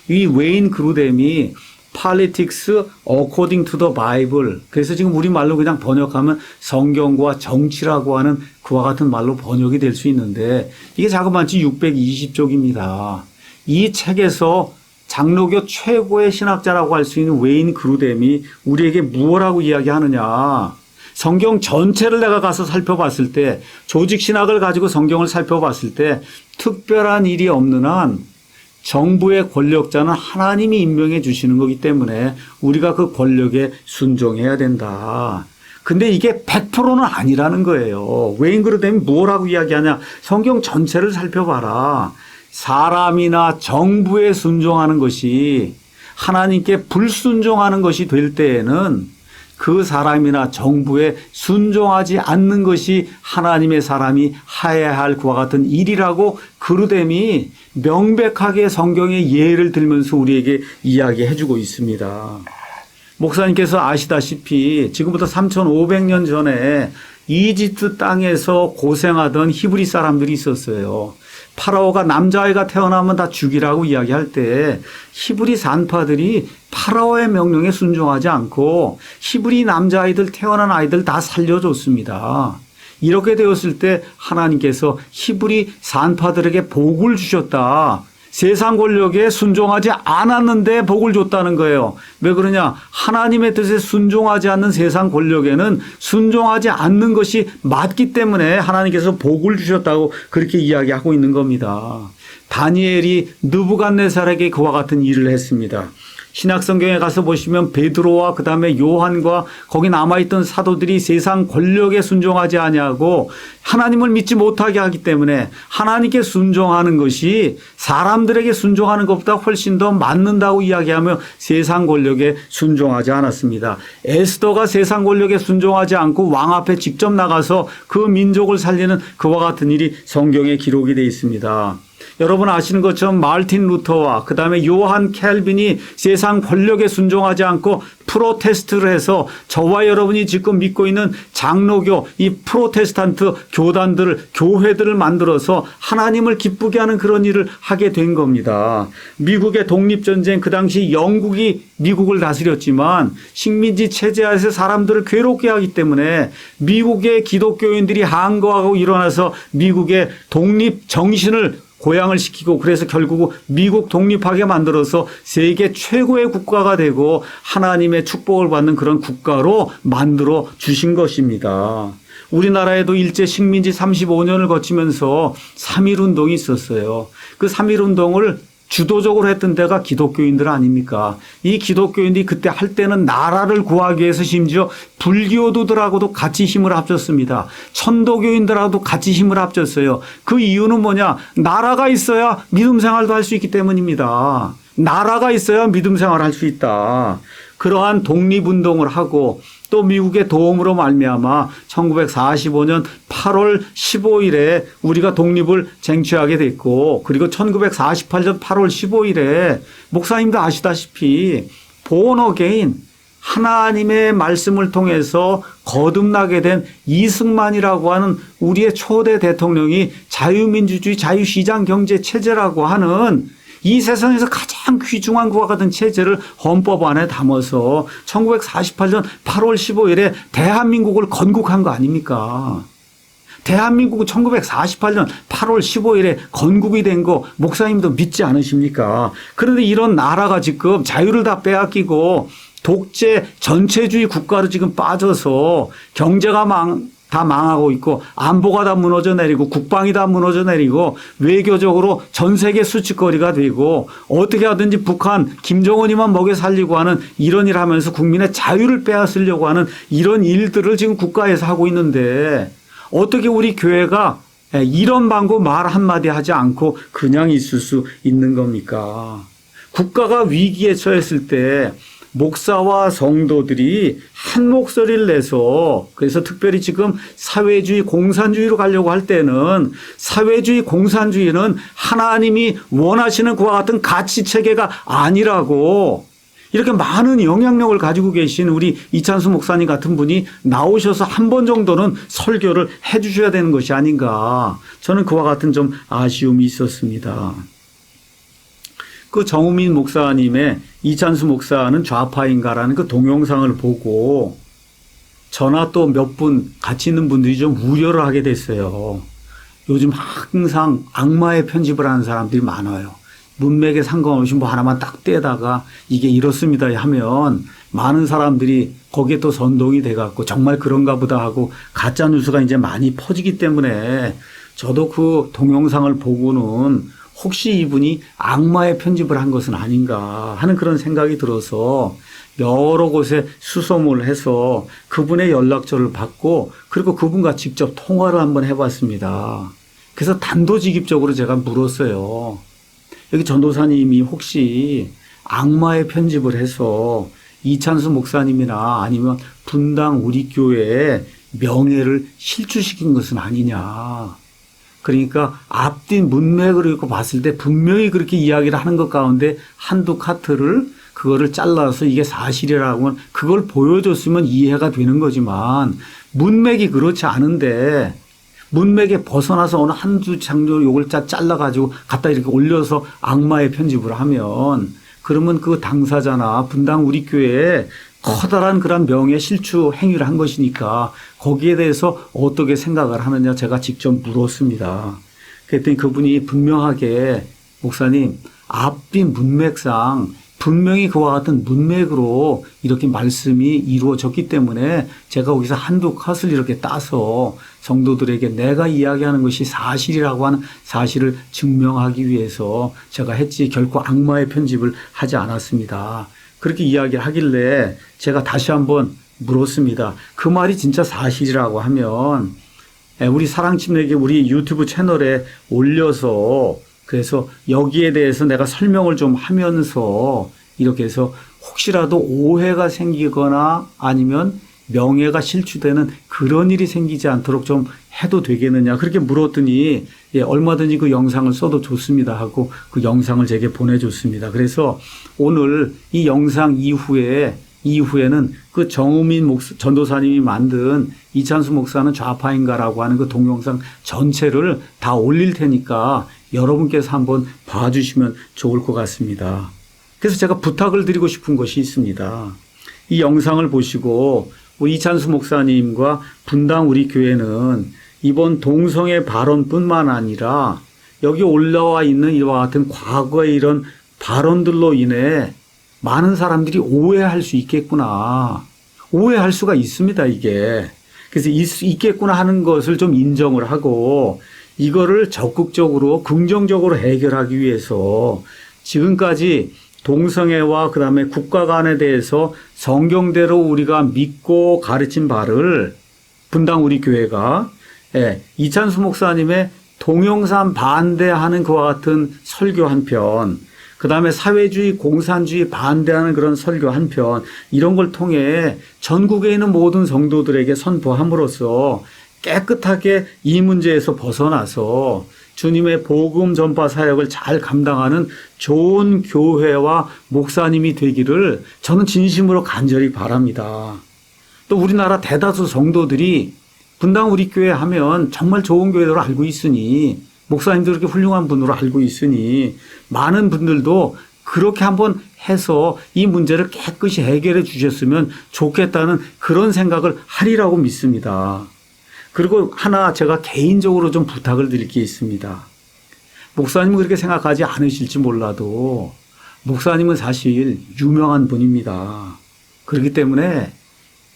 이 웨인 그루뎀이 Politics According to the Bible, 그래서 지금 우리말로 그냥 번역하면 성경과 정치라고 하는 그와 같은 말로 번역이 될 수 있는데 이게 자그마치 620쪽입니다. 이 책에서 장로교 최고의 신학자라고 할 수 있는 웨인 그루뎀이 우리에게 무엇라고 이야기하느냐. 성경 전체를 내가 가서 살펴봤을 때, 조직신학을 가지고 성경을 살펴봤을 때 특별한 일이 없는 한 정부의 권력자는 하나님이 임명해 주시는 거기 때문에 우리가 그 권력에 순종해야 된다. 근데 이게 100%는 아니라는 거예요. 웨인 그루뎀이 뭐라고 이야기하냐. 성경 전체를 살펴봐라. 사람이나 정부에 순종하는 것이 하나님께 불순종하는 것이 될 때에는 그 사람이나 정부에 순종하지 않는 것이 하나님의 사람이 해야 할 그와 같은 일이라고 그루뎀이 명백하게 성경의 예를 들면서 우리에게 이야기해 주고 있습니다. 목사님께서 아시다시피 지금부터 3,500년 전에 이집트 땅에서 고생하던 히브리 사람들이 있었어요. 파라오가 남자아이가 태어나면 다 죽이라고 이야기할 때 히브리 산파들이 파라오의 명령에 순종하지 않고 히브리 남자아이들 태어난 아이들 다 살려줬습니다. 이렇게 되었을 때 하나님께서 히브리 산파들에게 복을 주셨다. 세상 권력에 순종하지 않았는데 복을 줬다는 거예요. 왜 그러냐? 하나님의 뜻에 순종하지 않는 세상 권력에는 순종하지 않는 것이 맞기 때문에 하나님께서 복을 주셨다고 그렇게 이야기하고 있는 겁니다. 다니엘이 느부갓네살에게 그와 같은 일을 했습니다. 신약성경에 가서 보시면 베드로와 그 다음에 요한과 거기 남아있던 사도들이 세상 권력에 순종하지 아니하고 하나님을 믿지 못하게 하기 때문에 하나님께 순종하는 것이 사람들에게 순종하는 것보다 훨씬 더 맞는다고 이야기하며 세상 권력에 순종하지 않았습니다. 에스더가 세상 권력에 순종하지 않고 왕 앞에 직접 나가서 그 민족을 살리는 그와 같은 일이 성경에 기록이 되어 있습니다. 여러분 아시는 것처럼 마르틴 루터와 그 다음에 요한 켈빈이 세상 권력에 순종하지 않고 프로테스트를 해서 저와 여러분이 지금 믿고 있는 장로교, 이 프로테스탄트 교단들을, 교회들을 만들어서 하나님을 기쁘게 하는 그런 일을 하게 된 겁니다. 미국의 독립전쟁, 그 당시 영국이 미국을 다스렸지만 식민지 체제하에서 사람들을 괴롭게 하기 때문에 미국의 기독교인들이 항거하고 일어나서 미국의 독립 정신을 고양을 시키고 그래서 결국 미국 독립하게 만들어서 세계 최고의 국가가 되고 하나님의 축복을 받는 그런 국가로 만들어 주신 것입니다. 우리나라에도 일제 식민지 35년을 거치면서 3.1운동이 있었어요. 그 3.1운동을 주도적으로 했던 데가 기독교인들 아닙니까? 이 기독교인들이 그때 할 때는 나라를 구하기 위해서 심지어 불교도들하고도 같이 힘을 합쳤습니다. 천도교인들하고도 같이 힘을 합쳤어요. 그 이유는 뭐냐? 나라가 있어야 믿음 생활도 할 수 있기 때문입니다. 나라가 있어야 믿음 생활을 할 수 있다. 그러한 독립운동을 하고 또 미국의 도움으로 말미암아 1945년 8월 15일에 우리가 독립을 쟁취하게 됐고 그리고 1948년 8월 15일에 목사님도 아시다시피 born again 하나님의 말씀을 통해서 거듭나게 된 이승만이라고 하는 우리의 초대 대통령이 자유민주주의 자유시장 경제 체제라고 하는 이 세상에서 가장 귀중한 것과 같은 체제를 헌법 안에 담아서 1948년 8월 15일에 대한민국을 건국한 거 아닙니까? 대한민국은 1948년 8월 15일에 건국이 된 거 목사님도 믿지 않으십니까? 그런데 이런 나라가 지금 자유를 다 빼앗기고 독재 전체주의 국가로 지금 빠져서 경제가 다 망하고 있고 안보가 다 무너져 내리고 국방이 다 무너져 내리고 외교적으로 전 세계 수치거리가 되고 어떻게 하든지 북한 김정은이만 먹여 살리고 하는 이런 일 하면서 국민의 자유를 빼앗으려고 하는 이런 일들을 지금 국가에서 하고 있는데 어떻게 우리 교회가 이런 방법 말 한마디 하지 않고 그냥 있을 수 있는 겁니까? 국가가 위기에 처했을 때 목사와 성도들이 한 목소리를 내서 그래서 특별히 지금 사회주의 공산주의로 가려고 할 때는 사회주의 공산주의는 하나님이 원하시는 그와 같은 가치 체계가 아니라고 이렇게 많은 영향력을 가지고 계신 우리 이찬수 목사님 같은 분이 나오셔서 한 번 정도는 설교를 해 주셔야 되는 것이 아닌가. 저는 그와 같은 좀 아쉬움이 있었습니다. 그 정우민 목사님의 이찬수 목사는 좌파인가라는 그 동영상을 보고 저나 또 몇 분 같이 있는 분들이 좀 우려를 하게 됐어요. 요즘 항상 악마의 편집을 하는 사람들이 많아요. 문맥에 상관없이 뭐 하나만 딱 떼다가 이게 이렇습니다 하면 많은 사람들이 거기에 또 선동이 돼갖고 정말 그런가 보다 하고 가짜 뉴스가 이제 많이 퍼지기 때문에 저도 그 동영상을 보고는 혹시 이분이 악마의 편집을 한 것은 아닌가 하는 그런 생각이 들어서 여러 곳에 수소문을 해서 그분의 연락처를 받고 그리고 그분과 직접 통화를 한번 해봤습니다. 그래서 단도직입적으로 제가 물었어요. 여기 전도사님이 혹시 악마의 편집을 해서 이찬수 목사님이나 아니면 분당 우리 교회의 명예를 실추시킨 것은 아니냐. 그러니까 앞뒤 문맥을 읽고 봤을 때 분명히 그렇게 이야기를 하는 것 가운데 한두 카트를 그거를 잘라서 이게 사실이라고 하면 그걸 보여줬으면 이해가 되는 거지만 문맥이 그렇지 않은데 문맥에 벗어나서 어느 한두 장면 요걸 잘라가지고 갖다 이렇게 올려서 악마의 편집을 하면 그러면 그 당사자나 분당 우리 교회에 커다란 그런 명예 실추 행위를 한 것이니까 거기에 대해서 어떻게 생각을 하느냐 제가 직접 물었습니다. 그랬더니 그분이 분명하게 목사님 앞뒤 문맥상 분명히 그와 같은 문맥으로 이렇게 말씀이 이루어졌기 때문에 제가 거기서 한두 컷을 이렇게 따서 성도들에게 내가 이야기하는 것이 사실이라고 하는 사실을 증명하기 위해서 제가 했지 결코 악마의 편집을 하지 않았습니다. 그렇게 이야기를 하길래 제가 다시 한번 물었습니다. 그 말이 진짜 사실이라고 하면 우리 사랑침례교 우리 유튜브 채널에 올려서 그래서 여기에 대해서 내가 설명을 좀 하면서 이렇게 해서 혹시라도 오해가 생기거나 아니면 명예가 실추되는 그런 일이 생기지 않도록 좀 해도 되겠느냐. 그렇게 물었더니 예, 얼마든지 그 영상을 써도 좋습니다 하고 그 영상을 제게 보내줬습니다. 그래서 오늘 이 영상 이후에는 그 정우민 전도사님이 만든 이찬수 목사는 좌파인가라고 하는 그 동영상 전체를 다 올릴 테니까 여러분께서 한번 봐주시면 좋을 것 같습니다. 그래서 제가 부탁을 드리고 싶은 것이 있습니다. 이 영상을 보시고 우리 이찬수 목사님과 분당 우리 교회는 이번 동성애 발언뿐만 아니라 여기 올라와 있는 이와 같은 과거의 이런 발언들로 인해 많은 사람들이 오해할 수 있겠구나. 오해할 수가 있습니다, 이게. 그래서 있겠구나 하는 것을 좀 인정을 하고 이거를 적극적으로 긍정적으로 해결하기 위해서 지금까지 동성애와 그다음에 국가 간에 대해서 성경대로 우리가 믿고 가르친 바를 분당 우리 교회가 이찬수 목사님의 동영상 반대하는 그와 같은 설교 한 편, 그다음에 사회주의, 공산주의 반대하는 그런 설교 한 편, 이런 걸 통해 전국에 있는 모든 성도들에게 선포함으로써 깨끗하게 이 문제에서 벗어나서 주님의 복음 전파 사역을 잘 감당하는 좋은 교회와 목사님이 되기를 저는 진심으로 간절히 바랍니다. 또 우리나라 대다수 성도들이 분당 우리 교회 하면 정말 좋은 교회로 알고 있으니, 목사님도 그렇게 훌륭한 분으로 알고 있으니 많은 분들도 그렇게 한번 해서 이 문제를 깨끗이 해결해 주셨으면 좋겠다는 그런 생각을 하리라고 믿습니다. 그리고 하나 제가 개인적으로 좀 부탁을 드릴 게 있습니다. 목사님은 그렇게 생각하지 않으실지 몰라도 목사님은 사실 유명한 분입니다. 그렇기 때문에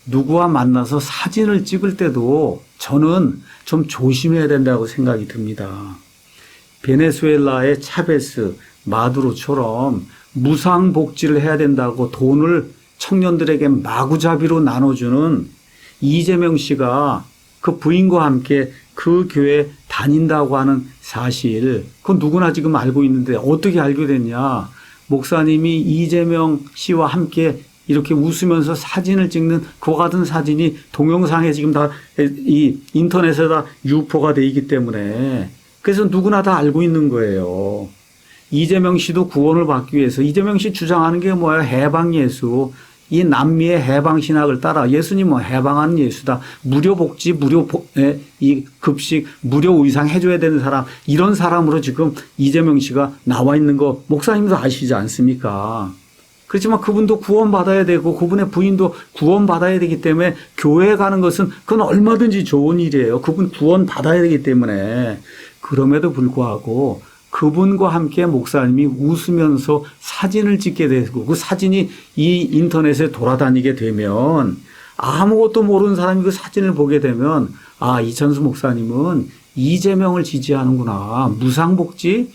누구와 만나서 사진을 찍을 때도 저는 좀 조심해야 된다고 생각이 듭니다. 베네수엘라의 차베스, 마두로처럼 무상복지를 해야 된다고 돈을 청년들에게 마구잡이로 나눠주는 이재명 씨가 그 부인과 함께 그 교회 다닌다고 하는 사실, 그건 누구나 지금 알고 있는데 어떻게 알게 됐냐. 목사님이 이재명 씨와 함께 이렇게 웃으면서 사진을 찍는 그와 같은 사진이 동영상에 지금 다 이 인터넷에다 유포가 돼 있기 때문에 그래서 누구나 다 알고 있는 거예요. 이재명 씨도 구원을 받기 위해서 이재명 씨 주장하는 게 뭐예요? 해방 예수. 이 남미의 해방 신학을 따라 예수님은 해방하는 예수다. 무료 복지, 이 급식, 무료 의상 해줘야 되는 사람, 이런 사람으로 지금 이재명 씨가 나와 있는 거 목사님도 아시지 않습니까? 그렇지만 그분도 구원받아야 되고 그분의 부인도 구원받아야 되기 때문에 교회에 가는 것은 그건 얼마든지 좋은 일이에요. 그분 구원받아야 되기 때문에. 그럼에도 불구하고 그분과 함께 목사님이 웃으면서 사진을 찍게 되고 그 사진이 이 인터넷에 돌아다니게 되면 아무것도 모르는 사람이 그 사진을 보게 되면 아, 이찬수 목사님은 이재명을 지지하는구나. 무상복지,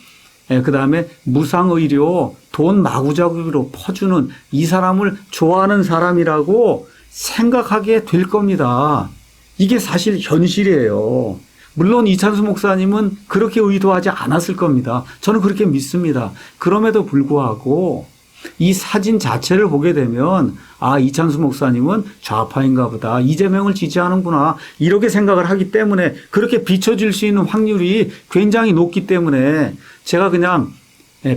그다음에 무상의료, 돈 마구잡이로 퍼주는 이 사람을 좋아하는 사람이라고 생각하게 될 겁니다. 이게 사실 현실이에요. 물론 이찬수 목사님은 그렇게 의도하지 않았을 겁니다. 저는 그렇게 믿습니다. 그럼에도 불구하고 이 사진 자체를 보게 되면 아, 이찬수 목사님은 좌파인가 보다. 이재명을 지지하는구나. 이렇게 생각을 하기 때문에 그렇게 비춰질 수 있는 확률이 굉장히 높기 때문에 제가 그냥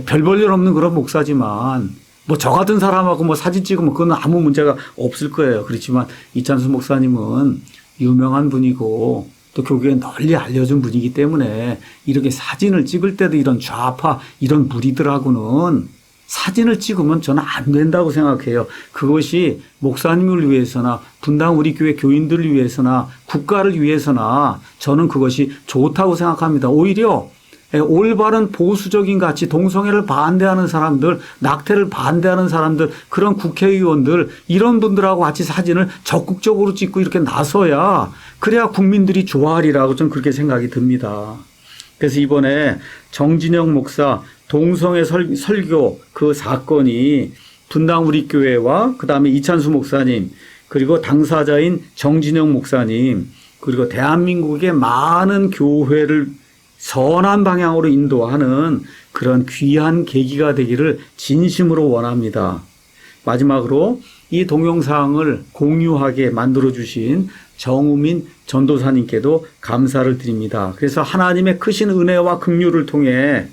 별 볼 일 없는 그런 목사지만 뭐 저 같은 사람하고 뭐 사진 찍으면 그건 아무 문제가 없을 거예요. 그렇지만 이찬수 목사님은 유명한 분이고 또 교계에 널리 알려진 분이기 때문에 이렇게 사진을 찍을 때도 이런 좌파 이런 무리들하고는 사진을 찍으면 저는 안 된다고 생각해요. 그것이 목사님을 위해서나 분당 우리 교회 교인들을 위해서나 국가를 위해서나 저는 그것이 좋다고 생각합니다. 오히려 올바른 보수적인 가치, 동성애를 반대하는 사람들, 낙태를 반대하는 사람들, 그런 국회의원들, 이런 분들하고 같이 사진을 적극적으로 찍고 이렇게 나서야 그래야 국민들이 좋아하리라고 저는 그렇게 생각이 듭니다. 그래서 이번에 정진영 목사 동성애 설교 그 사건이 분당 우리 교회와 그다음에 이찬수 목사님 그리고 당사자인 정진영 목사님 그리고 대한민국의 많은 교회를 선한 방향으로 인도하는 그런 귀한 계기가 되기를 진심으로 원합니다. 마지막으로 이 동영상을 공유하게 만들어주신 정우민 전도사님께도 감사를 드립니다. 그래서 하나님의 크신 은혜와 긍휼을 통해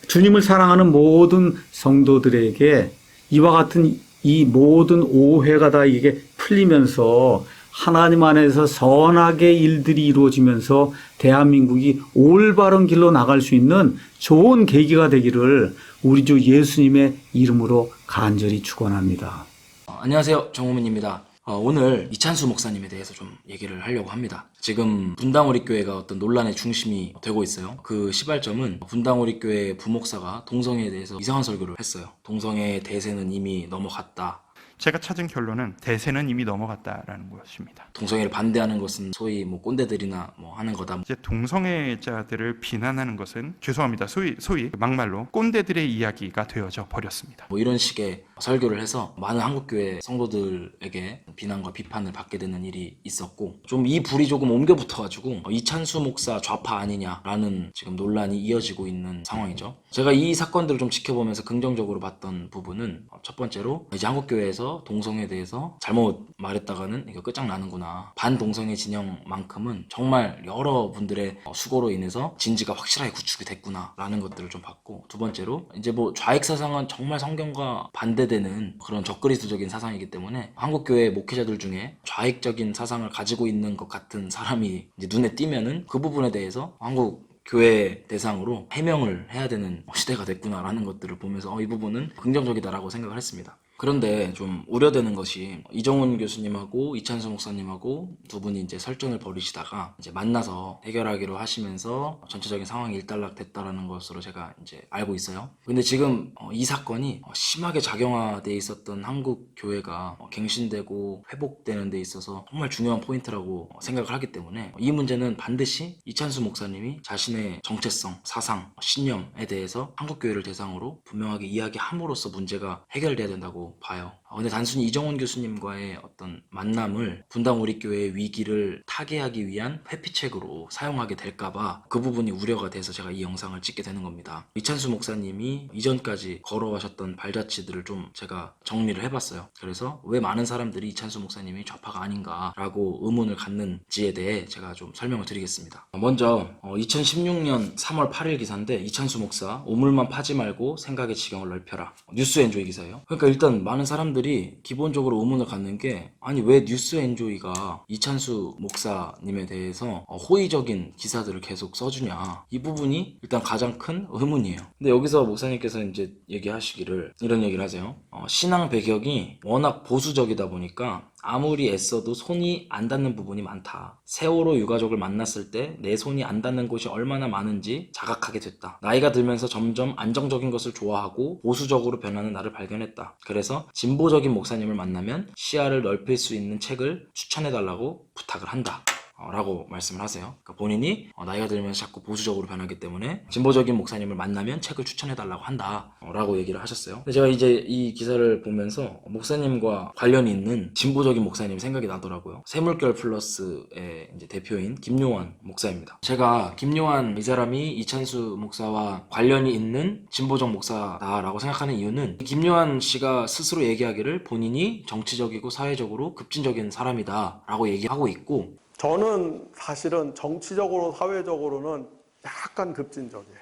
주님을 사랑하는 모든 성도들에게 이와 같은 이 모든 오해가 다 이게 풀리면서 하나님 안에서 선하게 일들이 이루어지면서 대한민국이 올바른 길로 나갈 수 있는 좋은 계기가 되기를 우리 주 예수님의 이름으로 간절히 축원합니다. 안녕하세요, 정우민입니다. 오늘 이찬수 목사님에 대해서 좀 얘기를 하려고 합니다. 지금 분당우리교회가 어떤 논란의 중심이 되고 있어요. 그 시발점은 분당우리교회 부목사가 동성애에 대해서 이상한 설교를 했어요. 동성애 대세는 이미 넘어갔다. 제가 찾은 결론은 대세는 이미 넘어갔다라는 것입니다. 동성애를 반대하는 것은 소위 꼰대들이나 하는 거다. 이제 동성애자들을 비난하는 것은 죄송합니다. 소위 막말로 꼰대들의 이야기가 되어져 버렸습니다. 이런 식의 설교를 해서 많은 한국교회 성도들에게 비난과 비판을 받게 되는 일이 있었고, 좀 이 불이 조금 옮겨 붙어가지고 이찬수 목사 좌파 아니냐라는 지금 논란이 이어지고 있는 상황이죠. 제가 이 사건들을 좀 지켜보면서 긍정적으로 봤던 부분은 첫 번째로 이제 한국교회에서 동성애에 대해서 잘못 말했다가는 이거 끝장나는구나. 반동성애 진영만큼은 정말 여러분들의 수고로 인해서 진지가 확실하게 구축이 됐구나 라는 것들을 좀 봤고, 두 번째로 이제 좌익 사상은 정말 성경과 반대되는 그런 적그리스도적인 사상이기 때문에 한국교회 목회자들 중에 좌익적인 사상을 가지고 있는 것 같은 사람이 이제 눈에 띄면은 그 부분에 대해서 한국 교회 대상으로 해명을 해야 되는 시대가 됐구나라는 것들을 보면서 이 부분은 긍정적이다라고 생각을 했습니다. 그런데 좀 우려되는 것이 이정훈 교수님하고 이찬수 목사님하고 두 분이 이제 설전을 벌이시다가 이제 만나서 해결하기로 하시면서 전체적인 상황이 일단락됐다라는 것으로 제가 이제 알고 있어요. 근데 지금 이 사건이 심하게 작용화돼 있었던 한국 교회가 갱신되고 회복되는 데 있어서 정말 중요한 포인트라고 생각을 하기 때문에 이 문제는 반드시 이찬수 목사님이 자신의 정체성, 사상, 신념에 대해서 한국 교회를 대상으로 분명하게 이야기함으로써 문제가 해결돼야 된다고 봐요. 근데 단순히 이정훈 교수님과의 어떤 만남을 분당우리교회의 위기를 타개하기 위한 회피책으로 사용하게 될까봐 그 부분이 우려가 돼서 제가 이 영상을 찍게 되는 겁니다. 이찬수 목사님이 이전까지 걸어가셨던 발자취들을 좀 제가 정리를 해봤어요. 그래서 왜 많은 사람들이 이찬수 목사님이 좌파가 아닌가라고 의문을 갖는지에 대해 제가 좀 설명을 드리겠습니다. 먼저 2016년 3월 8일 기사인데, 이찬수 목사 오물만 파지 말고 생각의 지경을 넓혀라. 뉴스엔조이 기사예요. 그러니까 일단 많은 사람들이 기본적으로 의문을 갖는 게, 아니 왜 뉴스엔조이가 이찬수 목사님에 대해서 호의적인 기사들을 계속 써주냐, 이 부분이 일단 가장 큰 의문이에요. 근데 여기서 목사님께서 이제 얘기하시기를 이런 얘기를 하세요. 신앙 배경이 워낙 보수적이다 보니까 아무리 애써도 손이 안 닿는 부분이 많다. 세월호 유가족을 만났을 때 내 손이 안 닿는 곳이 얼마나 많은지 자각하게 됐다. 나이가 들면서 점점 안정적인 것을 좋아하고 보수적으로 변하는 나를 발견했다. 그래서 진보적인 목사님을 만나면 시야를 넓힐 수 있는 책을 추천해달라고 부탁을 한다 라고 말씀을 하세요. 그러니까 본인이 나이가 들면서 자꾸 보수적으로 변하기 때문에 진보적인 목사님을 만나면 책을 추천해달라고 한다 라고 얘기를 하셨어요. 근데 제가 이제 이 기사를 보면서 목사님과 관련이 있는 진보적인 목사님 생각이 나더라고요. 세물결 플러스의 이제 대표인 김요한 목사입니다. 제가 김요한 이 사람이 이찬수 목사와 관련이 있는 진보적 목사다라고 생각하는 이유는, 김요한 씨가 스스로 얘기하기를 본인이 정치적이고 사회적으로 급진적인 사람이다 라고 얘기하고 있고, 저는 사실은 정치적으로 사회적으로는 약간 급진적이에요.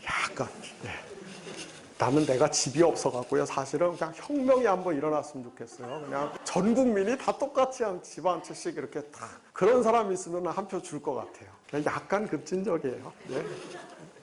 약간. 네. 나는 내가 집이 없어갖고요. 사실은 그냥 혁명이 한번 일어났으면 좋겠어요. 그냥 전 국민이 다 똑같이 집 한 채씩 이렇게 다. 그런 사람이 있으면 한 표 줄 것 같아요. 그냥 약간 급진적이에요. 네.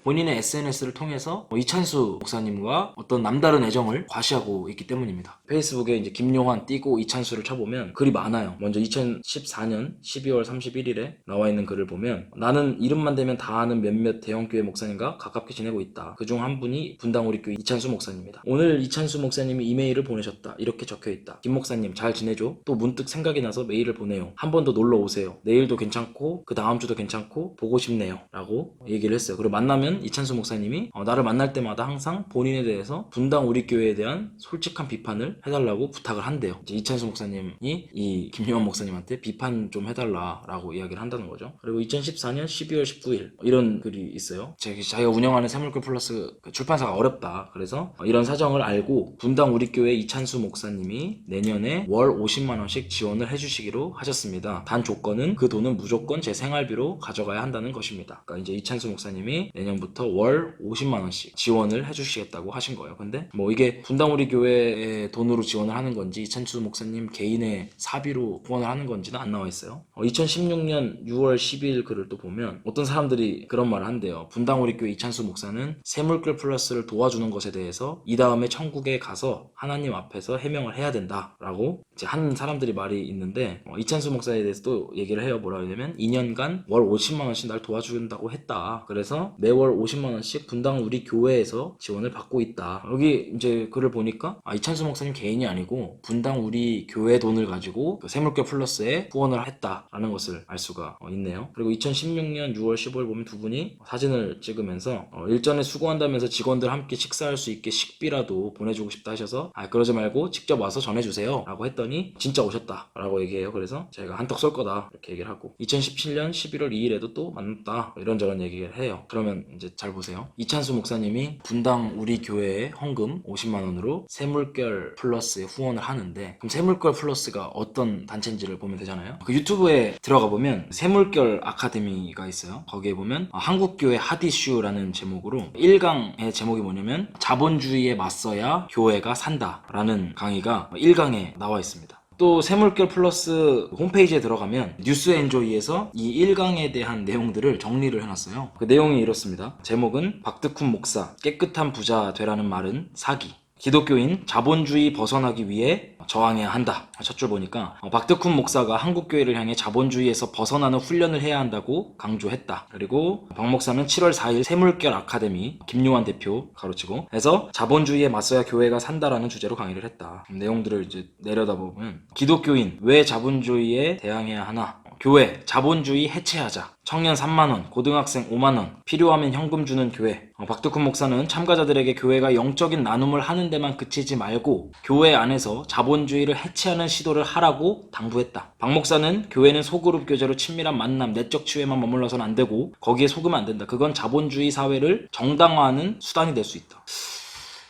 본인의 SNS를 통해서 이찬수 목사님과 어떤 남다른 애정을 과시하고 있기 때문입니다. 페이스북에 이제 김용환 띄고 이찬수를 쳐보면 글이 많아요. 먼저 2014년 12월 31일에 나와 있는 글을 보면, 나는 이름만 대면 다 아는 몇몇 대형교회 목사님과 가깝게 지내고 있다. 그중 한 분이 분당우리교회 이찬수 목사님입니다. 오늘 이찬수 목사님이 이메일을 보내셨다. 이렇게 적혀있다. 김 목사님 잘 지내죠? 또 문득 생각이 나서 메일을 보내요. 한 번 더 놀러 오세요. 내일도 괜찮고 그 다음 주도 괜찮고 보고 싶네요 라고 얘기를 했어요. 그리고 만나면 이거는 이찬수 목사님이 나를 만날 때마다 항상 본인에 대해서 분당 우리 교회에 대한 솔직한 비판을 해달라고 부탁을 한대요. 이제 이찬수 목사님이 이 김요한 목사님한테 비판 좀 해달라라고 이야기를 한다는 거죠. 그리고 2014년 12월 19일 이런 글이 있어요. 자기가 운영하는 새물교 플러스 출판사가 어렵다. 그래서 이런 사정을 알고 분당 우리 교회 이찬수 목사님이 내년에 월 50만 원씩 지원을 해주시기로 하셨습니다. 단 조건은 그 돈은 무조건 제 생활비로 가져가야 한다는 것입니다. 그러니까 이제 이찬수 목사님이 내년부터 월 50만 원씩 지원을 해주시겠다고 하신 거예요. 근데 뭐 이게 분당 우리 교회의 돈으로 지원을 하는 건지 이찬수 목사님 개인의 사비로 후원을 하는 건지는 안 나와 있어요. 2016년 6월 12일 글을 또 보면 어떤 사람들이 그런 말을 한대요. 분당 우리 교회 이찬수 목사는 새물교 플러스를 도와주는 것에 대해서 이 다음에 천국에 가서 하나님 앞에서 해명을 해야 된다라고 이제 한 사람들이 말이 있는데 이찬수 목사에 대해서 또 얘기를 해요. 뭐라 하냐면 2년간 월 50만 원씩 날 도와준다고 했다. 그래서 매월 50만 원씩 분당 우리 교회에서 지원을 받고 있다. 여기 이제 글을 보니까 이찬수 목사님 개인이 아니고 분당 우리 교회 돈을 가지고 그 새물교 플러스에 후원을 했다라는 것을 알 수가 있네요. 그리고 2016년 6월 15일 보면 두 분이 사진을 찍으면서 일전에 수고한다면서 직원들 함께 식사할 수 있게 식비라도 보내주고 싶다 하셔서 그러지 말고 직접 와서 전해주세요 라고 했더니 진짜 오셨다 라고 얘기해요. 그래서 제가 한턱 쏠 거다 이렇게 얘기를 하고 2017년 11월 2일에도 또 만났다 이런저런 얘기를 해요. 그러면 이제 잘 보세요. 이찬수 목사님이 분당 우리 교회에 헌금 50만 원으로 새물결 플러스에 후원을 하는데 그럼 새물결 플러스가 어떤 단체인지를 보면 되잖아요. 그 유튜브에 들어가 보면 새물결 아카데미가 있어요. 거기에 보면 한국교회 핫이슈라는 제목으로 1강의 제목이 뭐냐면 자본주의에 맞서야 교회가 산다 라는 강의가 1강에 나와 있습니다. 또 새물결 플러스 홈페이지에 들어가면 뉴스엔조이에서 이 1강에 대한 내용들을 정리를 해놨어요. 그 내용이 이렇습니다. 제목은 박득훈 목사 깨끗한 부자 되라는 말은 사기, 기독교인 자본주의 벗어나기 위해 저항해야 한다. 첫 줄 보니까 박득훈 목사가 한국교회를 향해 자본주의에서 벗어나는 훈련을 해야 한다고 강조했다. 그리고 박 목사는 7월 4일 새물결 아카데미 김요한 대표 가로치고 해서 자본주의에 맞서야 교회가 산다라는 주제로 강의를 했다. 내용들을 이제 내려다보면 기독교인 왜 자본주의에 대항해야 하나? 교회 자본주의 해체하자. 청년 3만원, 고등학생 5만원, 필요하면 현금 주는 교회. 박득훈 목사는 참가자들에게 교회가 영적인 나눔을 하는 데만 그치지 말고 교회 안에서 자본주의를 해체하는 시도를 하라고 당부했다. 박 목사는 교회는 소그룹 교제로 친밀한 만남, 내적 치유에만 머물러서는 안 되고 거기에 속으면 안 된다. 그건 자본주의 사회를 정당화하는 수단이 될 수 있다.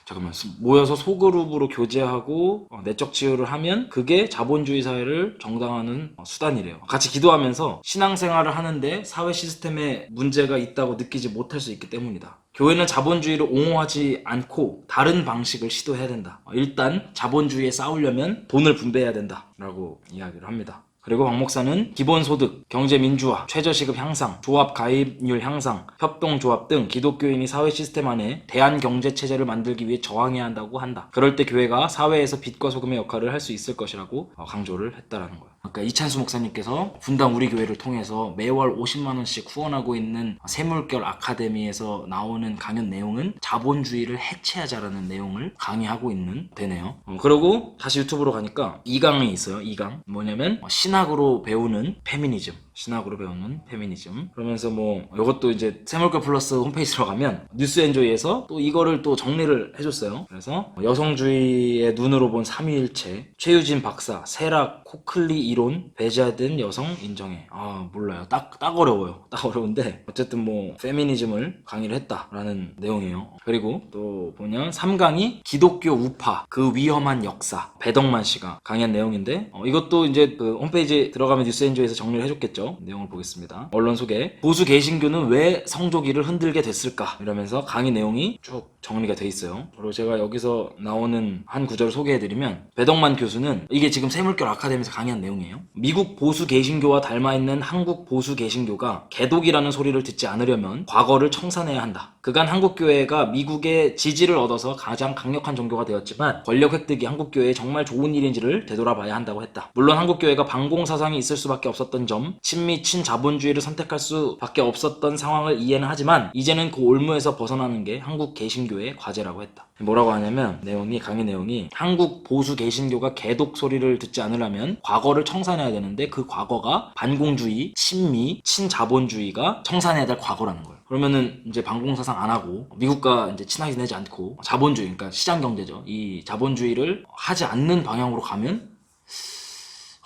잠깐만, 모여서 소그룹으로 교제하고 내적 치유를 하면 그게 자본주의 사회를 정당화하는 수단이래요. 같이 기도하면서 신앙생활을 하는데 사회 시스템에 문제가 있다고 느끼지 못할 수 있기 때문이다. 교회는 자본주의를 옹호하지 않고 다른 방식을 시도해야 된다. 일단 자본주의에 싸우려면 돈을 분배해야 된다 라고 이야기를 합니다. 그리고 박 목사는 기본소득, 경제민주화, 최저시급 향상, 조합 가입률 향상, 협동조합 등 기독교인이 사회 시스템 안에 대한경제체제를 만들기 위해 저항해야 한다고 한다. 그럴 때 교회가 사회에서 빛과 소금의 역할을 할 수 있을 것이라고 강조를 했다라는 거예요. 그러니까 이찬수 목사님께서 분당 우리 교회를 통해서 매월 50만 원씩 후원하고 있는 새물결 아카데미에서 나오는 강연 내용은 자본주의를 해체하자라는 내용을 강의하고 있는 데네요. 그리고 다시 유튜브로 가니까 2강이 있어요. 2강 뭐냐면 신학으로 배우는 페미니즘. 신학으로 배우는 페미니즘. 그러면서 뭐 이것도 이제 새물결 플러스 홈페이지 들어가면 뉴스엔조이에서 또 이거를 또 정리를 해줬어요. 그래서 여성주의의 눈으로 본 삼위일체, 최유진 박사, 세락, 코클리 이론, 배제된 여성 인정해. 몰라요. 딱 어려워요. 딱 어려운데 어쨌든 뭐 페미니즘을 강의를 했다라는 내용이에요. 그리고 또 보면 3강이 기독교 우파, 그 위험한 역사, 배덕만 씨가 강의한 내용인데 이것도 이제 그 홈페이지 들어가면 뉴스엔조이에서 정리를 해줬겠죠. 내용을 보겠습니다. 언론 소개. 보수 개신교는 왜 성조기를 흔들게 됐을까? 이러면서 강의 내용이 쭉 정리가 돼 있어요. 그리고 제가 여기서 나오는 한 구절을 소개해드리면 배덕만 교수는 이게 지금 새물결 아카데미에서 강의한 내용이에요. 미국 보수 개신교와 닮아있는 한국 보수 개신교가 개독이라는 소리를 듣지 않으려면 과거를 청산해야 한다. 그간 한국교회가 미국의 지지를 얻어서 가장 강력한 종교가 되었지만 권력 획득이 한국교회에 정말 좋은 일인지를 되돌아봐야 한다고 했다. 물론 한국교회가 반공사상이 있을 수밖에 없었던 점, 친미 친자본주의를 선택할 수밖에 없었던 상황을 이해는 하지만 이제는 그 올무에서 벗어나는 게 한국 개신교의 과제라고 했다. 뭐라고 하냐면 강의 내용이 한국 보수 개신교가 개독 소리를 듣지 않으려면 과거를 청산해야 되는데 그 과거가 반공주의, 친미, 친자본주의가 청산해야 될 과거라는 거예요. 그러면은 이제 반공사상 안 하고 미국과 이제 친하게 지내지 않고 자본주의, 그러니까 시장 경제죠. 이 자본주의를 하지 않는 방향으로 가면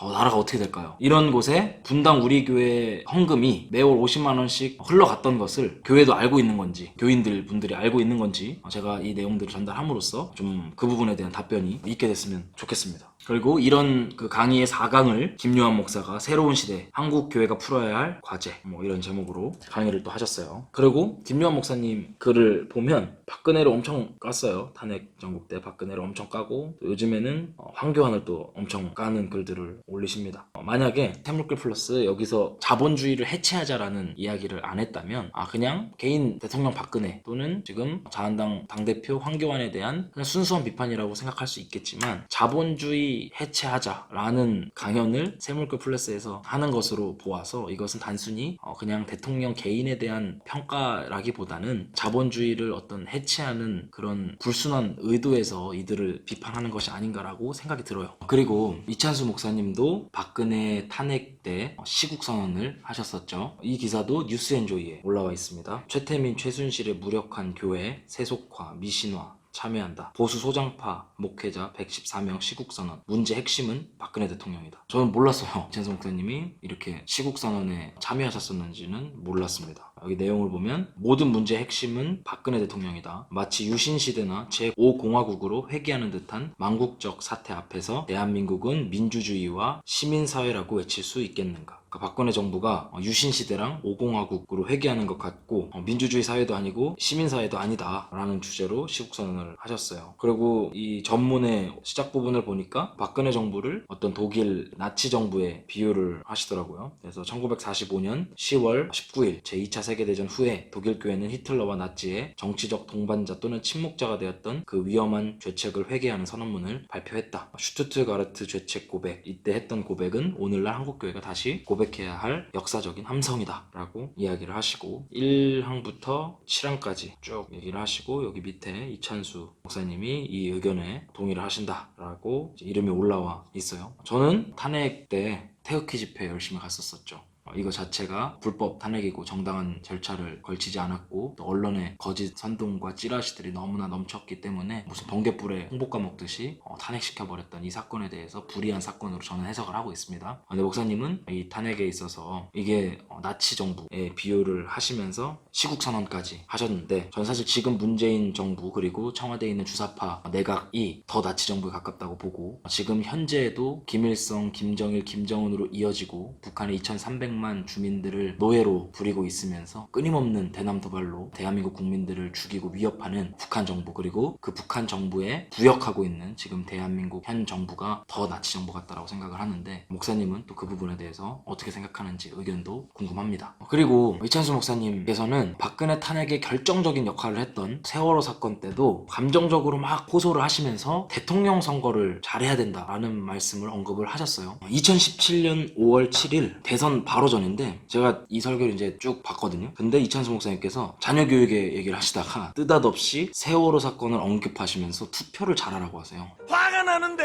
나라가 어떻게 될까요? 이런 곳에 분당 우리 교회 헌금이 매월 50만 원씩 흘러갔던 것을 교회도 알고 있는 건지, 교인들 분들이 알고 있는 건지 제가 이 내용들을 전달함으로써 좀 그 부분에 대한 답변이 있게 됐으면 좋겠습니다. 그리고 이런 그 강의의 4강을 김요한 목사가 새로운 시대 한국 교회가 풀어야 할 과제 이런 제목으로 강의를 또 하셨어요. 그리고 김요한 목사님 글을 보면 박근혜를 엄청 깠어요. 탄핵 정국 때 박근혜를 엄청 까고 또 요즘에는 황교안을 또 엄청 까는 글들을 올리십니다. 만약에 새물길 플러스 여기서 자본주의를 해체하자라는 이야기를 안 했다면 그냥 개인 대통령 박근혜 또는 지금 자한당 당대표 황교안에 대한 그냥 순수한 비판이라고 생각할 수 있겠지만 자본주의 해체하자라는 강연을 새물길 플러스에서 하는 것으로 보아서 이것은 단순히 그냥 대통령 개인에 대한 평가라기보다는 자본주의를 어떤 해체하는 그런 불순한 의도에서 이들을 비판하는 것이 아닌가라고 생각이 들어요. 그리고 이찬수 목사님도 박근혜 탄핵 때 시국선언을 하셨었죠. 이 기사도 뉴스앤조이에 올라와 있습니다. 최태민, 최순실의 무력한 교회 세속화, 미신화 참여한다. 보수 소장파 목회자 114명 시국선언. 문제 핵심은 박근혜 대통령이다. 저는 몰랐어요. 이찬수 목사님이 이렇게 시국선언에 참여하셨었는지는 몰랐습니다. 여기 내용을 보면 모든 문제의 핵심은 박근혜 대통령이다. 마치 유신시대나 제5공화국으로 회귀하는 듯한 망국적 사태 앞에서 대한민국은 민주주의와 시민사회라고 외칠 수 있겠는가. 그러니까 박근혜 정부가 유신시대랑 5공화국으로 회귀하는 것 같고 민주주의 사회도 아니고 시민사회도 아니다 라는 주제로 시국선언을 하셨어요. 그리고 이 전문의 시작 부분을 보니까 박근혜 정부를 어떤 독일 나치 정부에 비유를 하시더라고요. 그래서 1945년 10월 19일 제2차 세계대전 후에 독일 교회는 히틀러와 나치의 정치적 동반자 또는 침묵자가 되었던 그 위험한 죄책을 회개하는 선언문을 발표했다. 슈투트가르트 죄책 고백. 이때 했던 고백은 오늘날 한국교회가 다시 고백해야 할 역사적인 함성이다 라고 이야기를 하시고 1항부터 7항까지 쭉 얘기를 하시고 여기 밑에 이찬수 목사님이 이 의견에 동의를 하신다 라고 이름이 올라와 있어요. 저는 탄핵 때 태극기 집회 열심히 갔었었죠. 이거 자체가 불법 탄핵이고 정당한 절차를 걸치지 않았고 또 언론의 거짓 선동과 찌라시들이 너무나 넘쳤기 때문에 무슨 번갯불에 홍보가 먹듯이 탄핵시켜버렸던 이 사건에 대해서 불이한 사건으로 저는 해석을 하고 있습니다. 근데 목사님은 이 탄핵에 있어서 이게 나치 정부에 비유를 하시면서 시국선언까지 하셨는데 저는 사실 지금 문재인 정부 그리고 청와대에 있는 주사파 내각이 더 나치 정부에 가깝다고 보고 지금 현재에도 김일성, 김정일, 김정은으로 이어지고 북한의 2300만 주민들을 노예로 부리고 있으면서 끊임없는 대남 도발로 대한민국 국민들을 죽이고 위협하는 북한 정부 그리고 그 북한 정부에 부역하고 있는 지금 대한민국 현 정부가 더 나치 정부 같다라고 생각을 하는데 목사님은 또 그 부분에 대해서 어떻게 생각하는지 의견도 궁금합니다. 그리고 이찬수 목사님께서는 박근혜 탄핵에 결정적인 역할을 했던 세월호 사건 때도 감정적으로 막 호소를 하시면서 대통령 선거를 잘해야 된다라는 말씀을 언급을 하셨어요. 2017년 5월 7일 대선 바로 전인데 제가 이 설교를 이제 쭉 봤거든요. 근데 이찬수 목사님께서 자녀 교육에 얘기를 하시다가 느닷없이 세월호 사건을 언급하시면서 투표를 잘하라고 하세요. 화가 나는데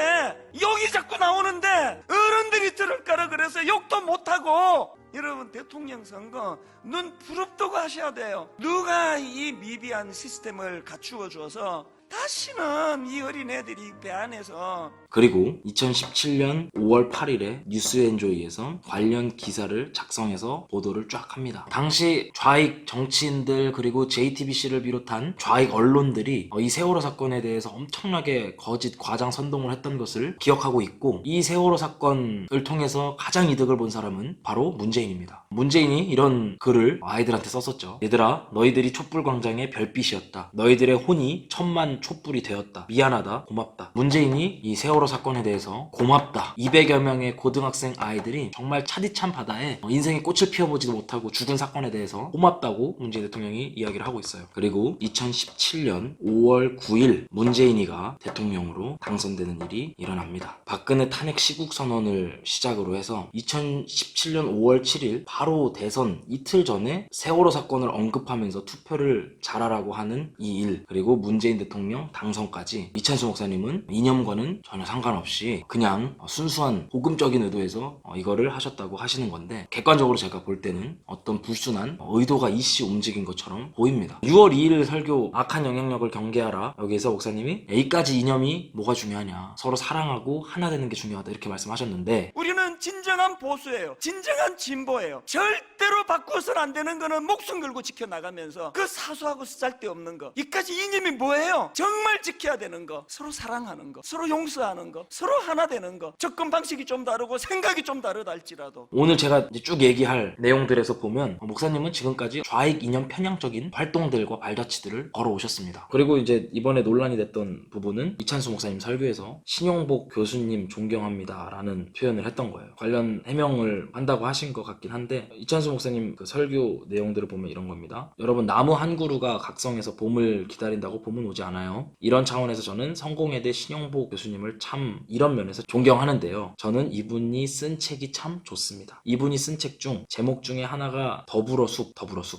욕이 자꾸 나오는데 어른들이 들을까라 그래서 욕도 못하고 여러분 대통령 선거 눈 부릅뜨고 하셔야 돼요. 누가 이 미비한 시스템을 갖추어 줘서 다시는 이 어린애들이 배 안에서 그리고 2017년 5월 8일에 뉴스앤조이에서 관련 기사를 작성해서 보도를 쫙 합니다. 당시 좌익 정치인들 그리고 JTBC를 비롯한 좌익 언론들이 이 세월호 사건에 대해서 엄청나게 거짓 과장 선동을 했던 것을 기억하고 있고 이 세월호 사건을 통해서 가장 이득을 본 사람은 바로 문재인입니다. 문재인이 이런 글을 아이들한테 썼었죠. 얘들아 너희들이 촛불광장의 별빛이었다. 너희들의 혼이 1000만 촛불이 되었다. 미안하다. 고맙다. 문재인이 이 세월호 사건에 대해서 고맙다. 200여 명의 고등학생 아이들이 정말 차디찬 바다에 인생의 꽃을 피워보지도 못하고 죽은 사건에 대해서 고맙다고 문재인 대통령이 이야기를 하고 있어요. 그리고 2017년 5월 9일 문재인이가 대통령으로 당선되는 일이 일어납니다. 박근혜 탄핵 시국선언을 시작으로 해서 2017년 5월 7일 바로 대선 이틀 전에 세월호 사건을 언급하면서 투표를 잘하라고 하는 이 일 그리고 문재인 대통령 대통령 당선까지 이찬수 목사님은 이념과는 전혀 상관없이 그냥 순수한 복음적인 의도에서 이거를 하셨다고 하시는 건데, 객관적으로 제가 볼 때는 어떤 불순한 의도가 이씨 움직인 것처럼 보입니다. 6월 2일 설교 악한 영향력을 경계하라, 여기에서 목사님이 A까지 이념이 뭐가 중요하냐, 서로 사랑하고 하나 되는 게 중요하다 이렇게 말씀하셨는데, 우리는 진정한 보수예요. 진정한 진보예요. 절대로 바꾸어서는 안 되는 거는 목숨 걸고 지켜나가면서 그 사소하고 쓰잘데없는 거, 이까지 이념이 뭐예요? 정말 지켜야 되는 거, 서로 사랑하는 거, 서로 용서하는 거, 서로 하나 되는 거. 접근 방식이 좀 다르고 생각이 좀 다르다 할지라도. 오늘 제가 이제 쭉 얘기할 내용들에서 보면 목사님은 지금까지 좌익 이념 편향적인 활동들과 발자취들을 걸어오셨습니다. 그리고 이제 이번에 논란이 됐던 부분은 이찬수 목사님 설교에서 신용복 교수님 존경합니다 라는 표현을 했던 거예요. 관련 해명을 한다고 하신 것 같긴 한데, 이찬수 목사님 그 설교 내용들을 보면 이런 겁니다. 여러분, 나무 한 그루가 각성해서 봄을 기다린다고 봄은 오지 않아요. 이런 차원에서 저는 성공회대 신용복 교수님을 참 이런 면에서 존경하는데요. 저는 이분이 쓴 책이 참 좋습니다. 이분이 쓴 책 중 제목 중에 하나가 더불어 숲.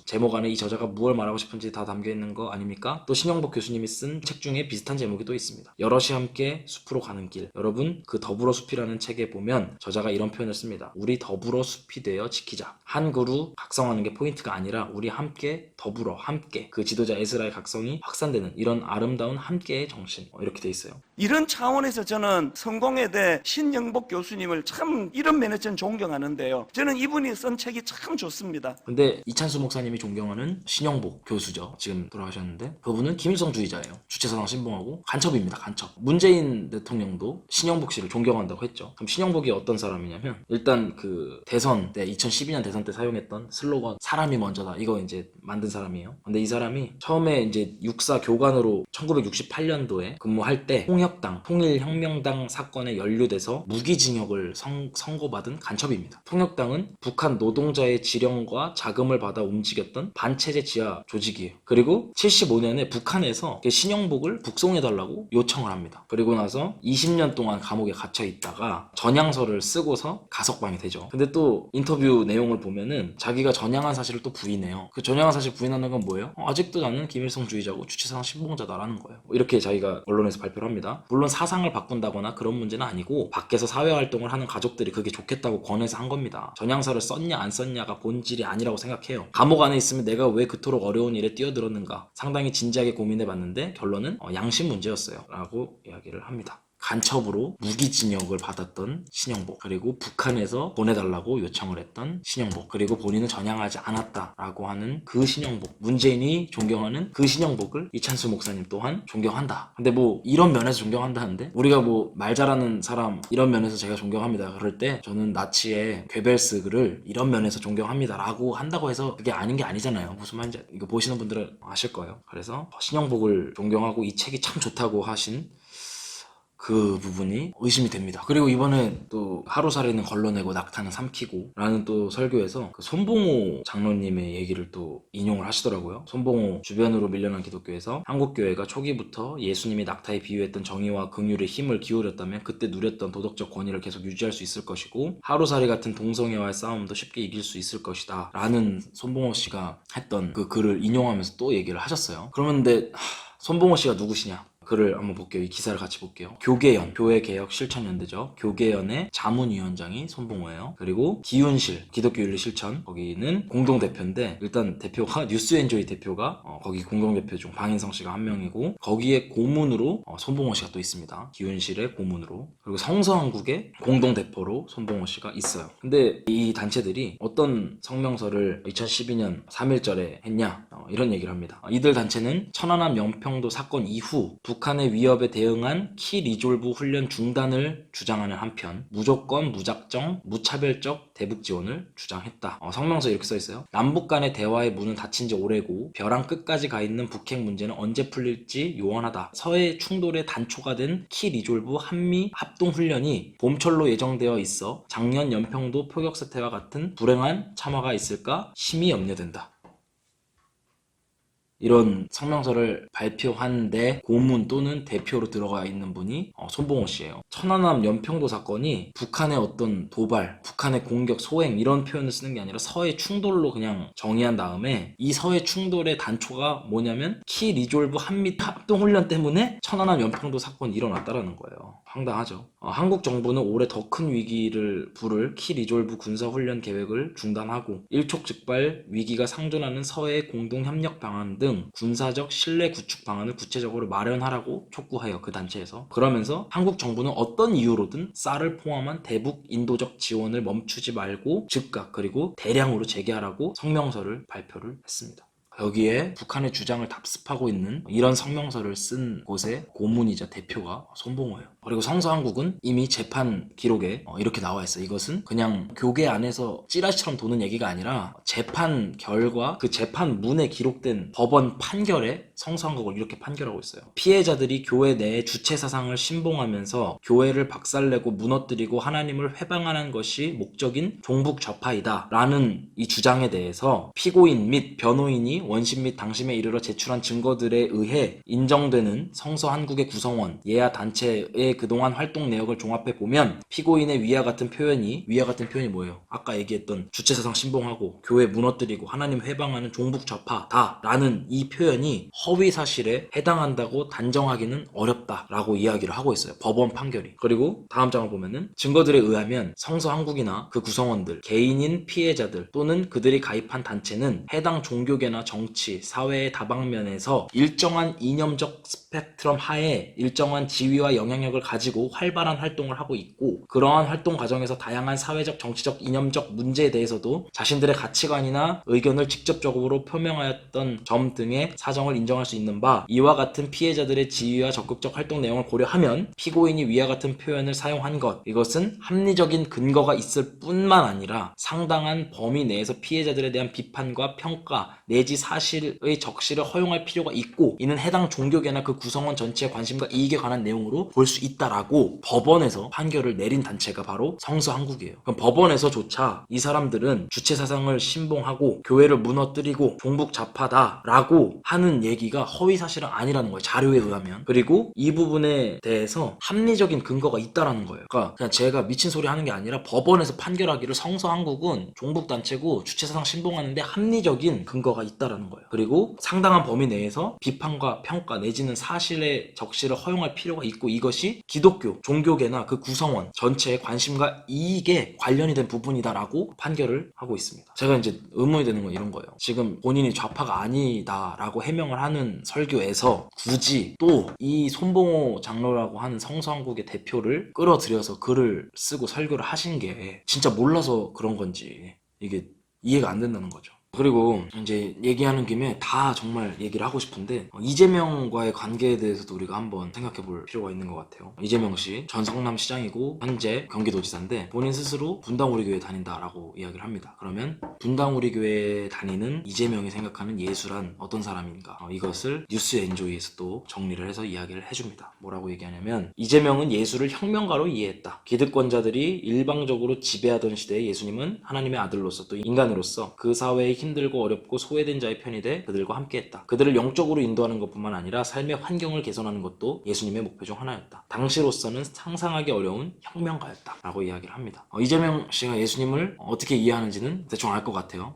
제목 안에 이 저자가 무엇을 말하고 싶은지 다 담겨있는 거 아닙니까? 또 신용복 교수님이 쓴 책 중에 비슷한 제목이 또 있습니다. 여럿이 함께 숲으로 가는 길. 여러분, 그 더불어 숲이라는 책에 보면 저자가 이런 표현을 씁니다. 우리 더불어 숲이 되어 지키자. 한 그루 각성하는 게 포인트가 아니라 우리 함께 더불어 함께 그 지도자 에스라의 각성이 확산되는 이런 아름다운 함께의 정신, 이렇게 돼 있어요. 이런 차원에서 저는 성공회대 신영복 교수님을 참 이런 면에서 저는 존경하는데요. 저는 이분이 쓴 책이 참 좋습니다. 근데 이찬수 목사님이 존경하는 신영복 교수죠. 지금 돌아가셨는데 그분은 김일성주의자예요. 주체사상 신봉하고 간첩입니다. 간첩. 문재인 대통령도 신영복 씨를 존경한다고 했죠. 그럼 신영복이 어떤 사람이냐면, 일단 그 대선 때 2012년 대선 때 사용했던 슬로건 사람이 먼저다, 이거 이제 만든 사람이에요. 근데 이 사람이 처음에 이제 육사 교관으로 1968년도에 근무할 때 통역당, 통일혁명당 사건에 연루돼서 무기징역을 선고받은 간첩입니다. 통역당은 북한 노동자의 지령과 자금을 받아 움직였던 반체제 지하 조직이에요. 그리고 75년에 북한에서 신영복을 북송해달라고 요청을 합니다. 그리고 나서 20년 동안 감옥에 갇혀 있다가 전향서를 쓰고서 가석방이 되죠. 근데 또 인터뷰 내용을 보면은 자기가 전향한 사실을 또 부인해요. 그 전향한 사실 부인하는 건 뭐예요? 아직도 나는 김일성주의자고 주체사상 신봉자다라는 거예요. 이렇게 자기가 언론에서 발표를 합니다. 물론 사상을 바꾼다거나 그런 문제는 아니고 밖에서 사회활동을 하는 가족들이 그게 좋겠다고 권해서 한 겁니다. 전향서를 썼냐 안 썼냐가 본질이 아니라고 생각해요. 감옥 안에 있으면 내가 왜 그토록 어려운 일에 뛰어들었는가 상당히 진지하게 고민해봤는데 결론은 양심 문제였어요 라고 이야기를 합니다. 간첩으로 무기징역을 받았던 신영복, 그리고 북한에서 보내달라고 요청을 했던 신영복, 그리고 본인은 전향하지 않았다라고 하는 그 신영복, 문재인이 존경하는 그 신영복을 이찬수 목사님 또한 존경한다. 근데 뭐 이런 면에서 존경한다는데, 우리가 뭐 말 잘하는 사람 이런 면에서 제가 존경합니다 그럴 때 저는 나치의 괴벨스를 이런 면에서 존경합니다 라고 한다고 해서 그게 아닌 게 아니잖아요. 무슨 말인지 이거 보시는 분들은 아실 거예요. 그래서 신영복을 존경하고 이 책이 참 좋다고 하신 그 부분이 의심이 됩니다. 그리고 이번에 또 하루살이는 걸러내고 낙타는 삼키고 라는 또 설교에서 그 손봉호 장로님의 얘기를 또 인용을 하시더라고요. 손봉호 주변으로 밀려난 기독교에서 한국교회가 초기부터 예수님이 낙타에 비유했던 정의와 긍휼의 힘을 기울였다면 그때 누렸던 도덕적 권위를 계속 유지할 수 있을 것이고 하루살이 같은 동성애와의 싸움도 쉽게 이길 수 있을 것이다 라는 손봉호 씨가 했던 그 글을 인용하면서 또 얘기를 하셨어요. 그런데 손봉호 씨가 누구시냐? 글을 한번 볼게요. 이 기사를 같이 볼게요. 교계연, 교회개혁 실천연대죠. 교계연의 자문위원장이 손봉호예요. 그리고 기윤실, 기독교윤리 실천, 거기는 공동대표인데 일단 대표가 뉴스엔조이 대표가 거기 공동대표 중 방인성 씨가 한 명이고 거기에 고문으로 손봉호 씨가 또 있습니다. 기윤실의 고문으로. 그리고 성서한국의 공동대표로 손봉호 씨가 있어요. 근데 이 단체들이 어떤 성명서를 2012년 3.1절에 했냐 이런 얘기를 합니다. 이들 단체는 천안함 연평도 사건 이후 북한의 위협에 대응한 키 리졸브 훈련 중단을 주장하는 한편 무조건 무작정 무차별적 대북 지원을 주장했다. 성명서에 이렇게 써있어요. 남북 간의 대화의 문은 닫힌 지 오래고 벼랑 끝까지 가 있는 북핵 문제는 언제 풀릴지 요원하다. 서해 충돌의 단초가 된 키 리졸브 한미 합동 훈련이 봄철로 예정되어 있어 작년 연평도 표격 사태와 같은 불행한 참화가 있을까 심히 염려된다. 이런 성명서를 발표한데 고문 또는 대표로 들어가 있는 분이 손봉호 씨예요. 천안함 연평도 사건이 북한의 어떤 도발, 북한의 공격, 소행 이런 표현을 쓰는 게 아니라 서해 충돌로 그냥 정의한 다음에 이 서해 충돌의 단초가 뭐냐면 키 리졸브 한미 합동훈련 때문에 천안함 연평도 사건이 일어났다라는 거예요. 황당하죠. 한국 정부는 올해 더 큰 위기를 부를 키 리졸브 군사훈련 계획을 중단하고 일촉즉발 위기가 상존하는 서해 공동협력 방안 등 군사적 신뢰 구축 방안을 구체적으로 마련하라고 촉구해요. 그 단체에서. 그러면서 한국 정부는 어떤 이유로든 쌀을 포함한 대북 인도적 지원을 멈추지 말고 즉각 그리고 대량으로 재개하라고 성명서를 발표를 했습니다. 여기에 북한의 주장을 답습하고 있는 이런 성명서를 쓴 곳의 고문이자 대표가 손봉호예요. 그리고 성서한국은 이미 재판 기록에 이렇게 나와 있어요. 이것은 그냥 교계 안에서 찌라시처럼 도는 얘기가 아니라 재판 결과 그 재판문에 기록된 법원 판결에 성서한국을 이렇게 판결하고 있어요. 피해자들이 교회 내에 주체사상을 신봉하면서 교회를 박살내고 무너뜨리고 하나님을 회방하는 것이 목적인 종북좌파이다 라는 이 주장에 대해서 피고인 및 변호인이 원심 및 당심에 이르러 제출한 증거들에 의해 인정되는 성서한국의 구성원, 예하 단체의 그동안 활동 내역을 종합해 보면 피고인의 위와 같은 표현이 뭐예요? 아까 얘기했던 주체사상 신봉하고 교회 무너뜨리고 하나님 회방하는 종북좌파다 라는 이 표현이 허위 사실에 해당한다고 단정하기는 어렵다라고 이야기를 하고 있어요. 법원 판결이. 그리고 다음 장을 보면은 증거들에 의하면 성서한국이나 그 구성원들, 개인인 피해자들 또는 그들이 가입한 단체는 해당 종교계나 정치, 사회의 다방면에서 일정한 이념적 스펙트럼 하에 일정한 지위와 영향력을 가지고 활발한 활동을 하고 있고 그러한 활동 과정에서 다양한 사회적, 정치적, 이념적 문제에 대해서도 자신들의 가치관이나 의견을 직접적으로 표명하였던 점 등의 사정을 인정할 수 있는 바 이와 같은 피해자들의 지위와 적극적 활동 내용을 고려하면 피고인이 위와 같은 표현을 사용한 것 이것은 합리적인 근거가 있을 뿐만 아니라 상당한 범위 내에서 피해자들에 대한 비판과 평가 내지 사실의 적시를 허용할 필요가 있고 이는 해당 종교계나 그 구성원 전체의 관심과 이익에 관한 내용으로 볼 수 있다라고 법원에서 판결을 내린 단체가 바로 성서한국이에요. 그럼 법원에서조차 이 사람들은 주체사상을 신봉하고 교회를 무너뜨리고 종북좌파다라고 하는 얘기가 허위사실은 아니라는 거예요. 자료에 의하면. 그리고 이 부분에 대해서 합리적인 근거가 있다라는 거예요. 그러니까 그냥 제가 미친 소리 하는 게 아니라 법원에서 판결하기를 성서한국은 종북단체고 주체사상 신봉하는데 합리적인 근거가 있다라는 거예요. 그리고 상당한 범위 내에서 비판과 평가 내지는 사실의 적시를 허용할 필요가 있고 이것이 기독교, 종교계나 그 구성원 전체의 관심과 이익에 관련이 된 부분이다라고 판결을 하고 있습니다. 제가 이제 의문이 되는 건 이런 거예요. 지금 본인이 좌파가 아니다라고 해명을 하는 설교에서 굳이 또 이 손봉호 장로라고 하는 성서한국의 대표를 끌어들여서 글을 쓰고 설교를 하신 게 진짜 몰라서 그런 건지 이게 이해가 안 된다는 거죠. 그리고 이제 얘기하는 김에 다 정말 얘기를 하고 싶은데 이재명과의 관계에 대해서도 우리가 한번 생각해 볼 필요가 있는 것 같아요. 이재명 씨 전 성남시장이고 현재 경기도지사인데 본인 스스로 분당우리교회 다닌다라고 이야기를 합니다. 그러면 분당우리교회 다니는 이재명이 생각하는 예수란 어떤 사람인가 이것을 뉴스 엔조이에서 또 정리를 해서 이야기를 해줍니다. 뭐라고 얘기하냐면 이재명은 예수를 혁명가로 이해했다. 기득권자들이 일방적으로 지배하던 시대에 예수님은 하나님의 아들로서 또 인간으로서 그 사회의 힘들고 어렵고 소외된 자의 편이 돼 그들과 함께했다. 그들을 영적으로 인도하는 것뿐만 아니라 삶의 환경을 개선하는 것도 예수님의 목표 중 하나였다. 당시로서는 상상하기 어려운 혁명가였다 라고 이야기를 합니다. 이재명 씨가 예수님을 어떻게 이해하는지는 대충 알 것 같아요.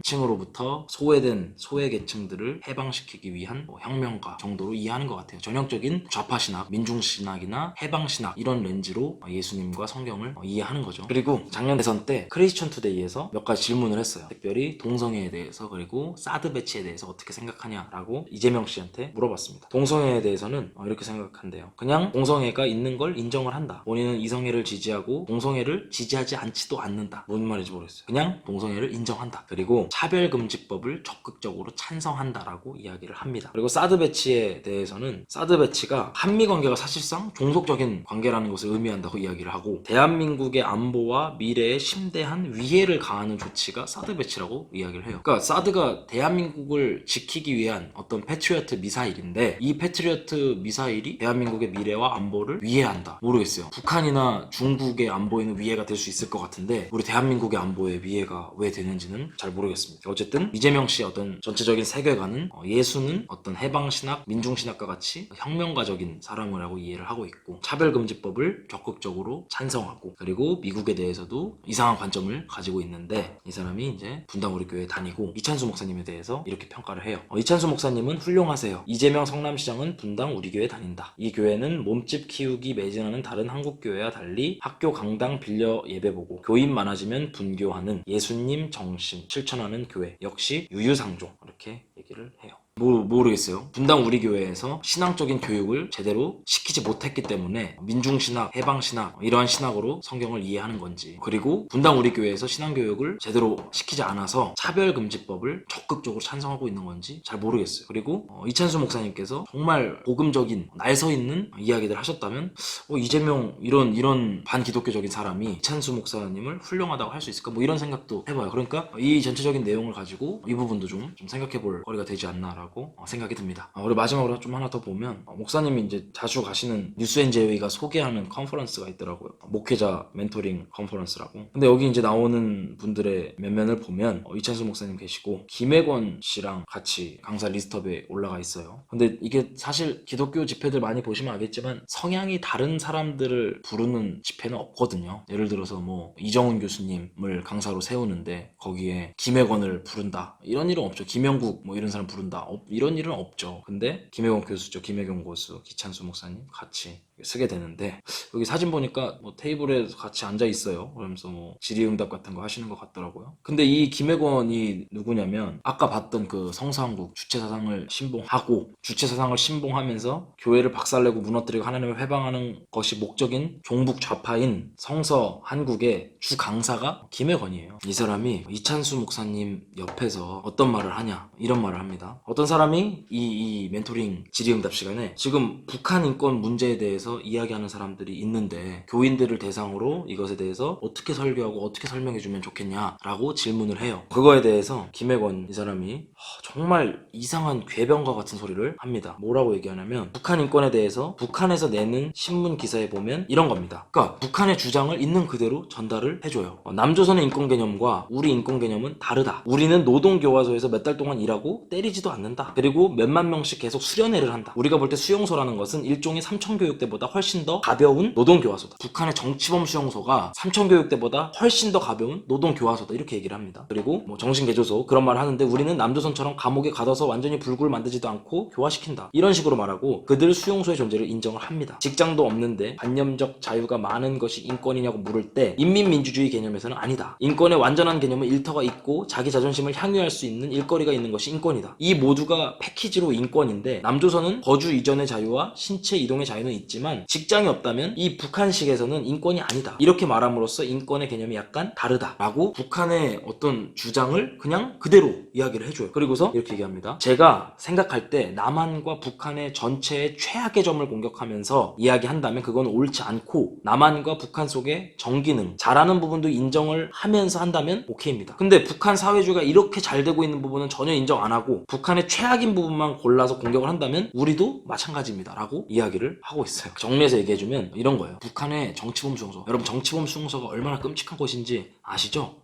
기득권층으로부터 소외된 소외계층들을 해방시키기 위한 혁명가 정도로 이해하는 것 같아요. 전형적인 좌파신학, 민중신학이나 해방신학 이런 렌즈로 예수님과 성경을 이해하는 거죠. 그리고 작년 대선 때 크리스천 투데이에서 몇 가지 질문을 했어요. 특별히 동성애에 대해서 그리고 사드 배치에 대해서 어떻게 생각하냐라고 이재명 씨한테 물어봤습니다. 동성애에 대해서는 이렇게 생각한대요. 그냥 동성애가 있는 걸 인정을 한다. 본인은 이성애를 지지하고 동성애를 지지하지 않지도 않는다. 뭔 말인지 모르겠어요. 그냥 동성애를 인정한다. 그리고 차별금지법을 적극적으로 찬성한다라고 이야기를 합니다. 그리고 사드 배치에 대해서는 사드 배치가 한미 관계가 사실상 종속적인 관계라는 것을 의미한다고 이야기를 하고 대한민국의 안보와 미래에 심대한 위해를 가하는 조치가 사드 배치라고 이야기를 이야기를 해요. 그러니까 사드가 대한민국을 지키기 위한 어떤 패트리어트 미사일인데 이 패트리어트 미사일이 대한민국의 미래와 안보를 위해한다. 모르겠어요. 북한이나 중국의 안보에는 위해가 될 수 있을 것 같은데 우리 대한민국의 안보에 위해가 왜 되는지는 잘 모르겠습니다. 어쨌든 이재명 씨의 어떤 전체적인 세계관은 예수는 어떤 해방신학, 민중신학과 같이 혁명가적인 사람이라고 이해를 하고 있고 차별금지법을 적극적으로 찬성하고 그리고 미국에 대해서도 이상한 관점을 가지고 있는데 이 사람이 이제 분당 우리 교회에 다니고 이찬수 목사님에 대해서 이렇게 평가를 해요. 이찬수 목사님은 훌륭하세요. 이재명 성남시장은 분당 우리 교회에 다닌다. 이 교회는 몸집 키우기 매진하는 다른 한국교회와 달리 학교 강당 빌려 예배 보고 교인 많아지면 분교하는 예수님 정신 실천하는 교회 역시 유유상종 이렇게 얘기를 해요. 모르겠어요. 분당 우리 교회에서 신앙적인 교육을 제대로 시키지 못했기 때문에 민중신학, 해방신학 이러한 신학으로 성경을 이해하는 건지 그리고 분당 우리 교회에서 신앙교육을 제대로 시키지 않아서 차별금지법을 적극적으로 찬성하고 있는 건지 잘 모르겠어요. 그리고 이찬수 목사님께서 정말 복음적인 날서 있는 이야기들 하셨다면 이재명 이런 반기독교적인 사람이 이찬수 목사님을 훌륭하다고 할 수 있을까? 뭐 이런 생각도 해봐요. 그러니까 이 전체적인 내용을 가지고 이 부분도 좀 생각해 볼 거리가 되지 않나라고 생각이 듭니다. 우리 마지막으로 좀 하나 더 보면 목사님이 이제 자주 가시는 뉴스앤제이가 소개하는 컨퍼런스가 있더라고요. 목회자 멘토링 컨퍼런스라고. 근데 여기 이제 나오는 분들의 면면을 보면 이찬수 목사님 계시고 김혜권 씨랑 같이 강사 리스트업에 올라가 있어요. 근데 이게 사실 기독교 집회들 많이 보시면 알겠지만 성향이 다른 사람들을 부르는 집회는 없거든요. 예를 들어서 뭐 이정훈 교수님을 강사로 세우는데 거기에 김혜권을 부른다 이런 일은 없죠. 김영국 뭐 이런 사람 부른다 이런 일은 없죠. 근데 김혜권 교수죠. 김혜경 교수, 기찬수 목사님 같이 쓰게 되는데 여기 사진 보니까 뭐 테이블에 같이 앉아 있어요. 그러면서 뭐 질의응답 같은 거 하시는 것 같더라고요. 근데 이 김혜권이 누구냐면 아까 봤던 그 성서한국 주체사상을 신봉하고 주체사상을 신봉하면서 교회를 박살내고 무너뜨리고 하나님을 회방하는 것이 목적인 종북 좌파인 성서한국의 주 강사가 김혜권이에요. 이 사람이 이찬수 목사님 옆에서 어떤 말을 하냐 이런 말을 합니다. 어떤 사람이 이 멘토링 질의응답 시간에 지금 북한 인권 문제에 대해서 이야기하는 사람들이 있는데 교인들을 대상으로 이것에 대해서 어떻게 설교하고 어떻게 설명해주면 좋겠냐라고 질문을 해요. 그거에 대해서 김혜권 이 사람이 정말 이상한 궤변과 같은 소리를 합니다. 뭐라고 얘기하냐면 북한 인권에 대해서 북한에서 내는 신문 기사에 보면 이런 겁니다. 그러니까 북한의 주장을 있는 그대로 전달을 해줘요. 남조선의 인권 개념과 우리 인권 개념은 다르다. 우리는 노동교화소에서 몇 달 동안 일하고 때리지도 않는다. 그리고 몇만 명씩 계속 수련회를 한다. 우리가 볼 때 수용소라는 것은 일종의 삼천교육대보다 훨씬 더 가벼운 노동교화소다. 북한의 정치범 수용소가 삼천교육대보다 훨씬 더 가벼운 노동교화소다. 이렇게 얘기를 합니다. 그리고 뭐 정신개조소 그런 말을 하는데 우리는 남조선처럼 감옥에 가둬서 완전히 불구를 만들지도 않고 교화시킨다. 이런 식으로 말하고 그들 수용소의 존재를 인정을 합니다. 직장도 없는데 관념적 자유가 많은 것이 인권이냐고 물을 때 인민민주주의 개념에서는 아니다. 인권의 완전한 개념은 일터가 있고 자기 자존심을 향유할 수 있는 일거리가 있는 것이 인권이다. 이 모두가 패키지로 인권인데 남조선은 거주 이전의 자유와 신체 이동의 자유는 있지만 직장이 없다면 이 북한식에서는 인권이 아니다. 이렇게 말함으로써 인권의 개념이 약간 다르다라고 북한의 어떤 주장을 그냥 그대로 이야기를 해줘요. 그리고서 이렇게 얘기합니다. 제가 생각할 때 남한과 북한의 전체의 최악의 점을 공격하면서 이야기한다면 그건 옳지 않고 남한과 북한 속의 정기능 잘하는 부분도 인정을 하면서 한다면 오케이입니다. 근데 북한 사회주의가 이렇게 잘 되고 있는 부분은 전혀 인정 안 하고 북한의 최악인 부분만 골라서 공격을 한다면 우리도 마찬가지입니다 라고 이야기를 하고 있어요. 정리해서 얘기해주면 이런 거예요. 북한의 정치범 수용소, 여러분 정치범 수용소가 얼마나 끔찍한 것인지 아시죠?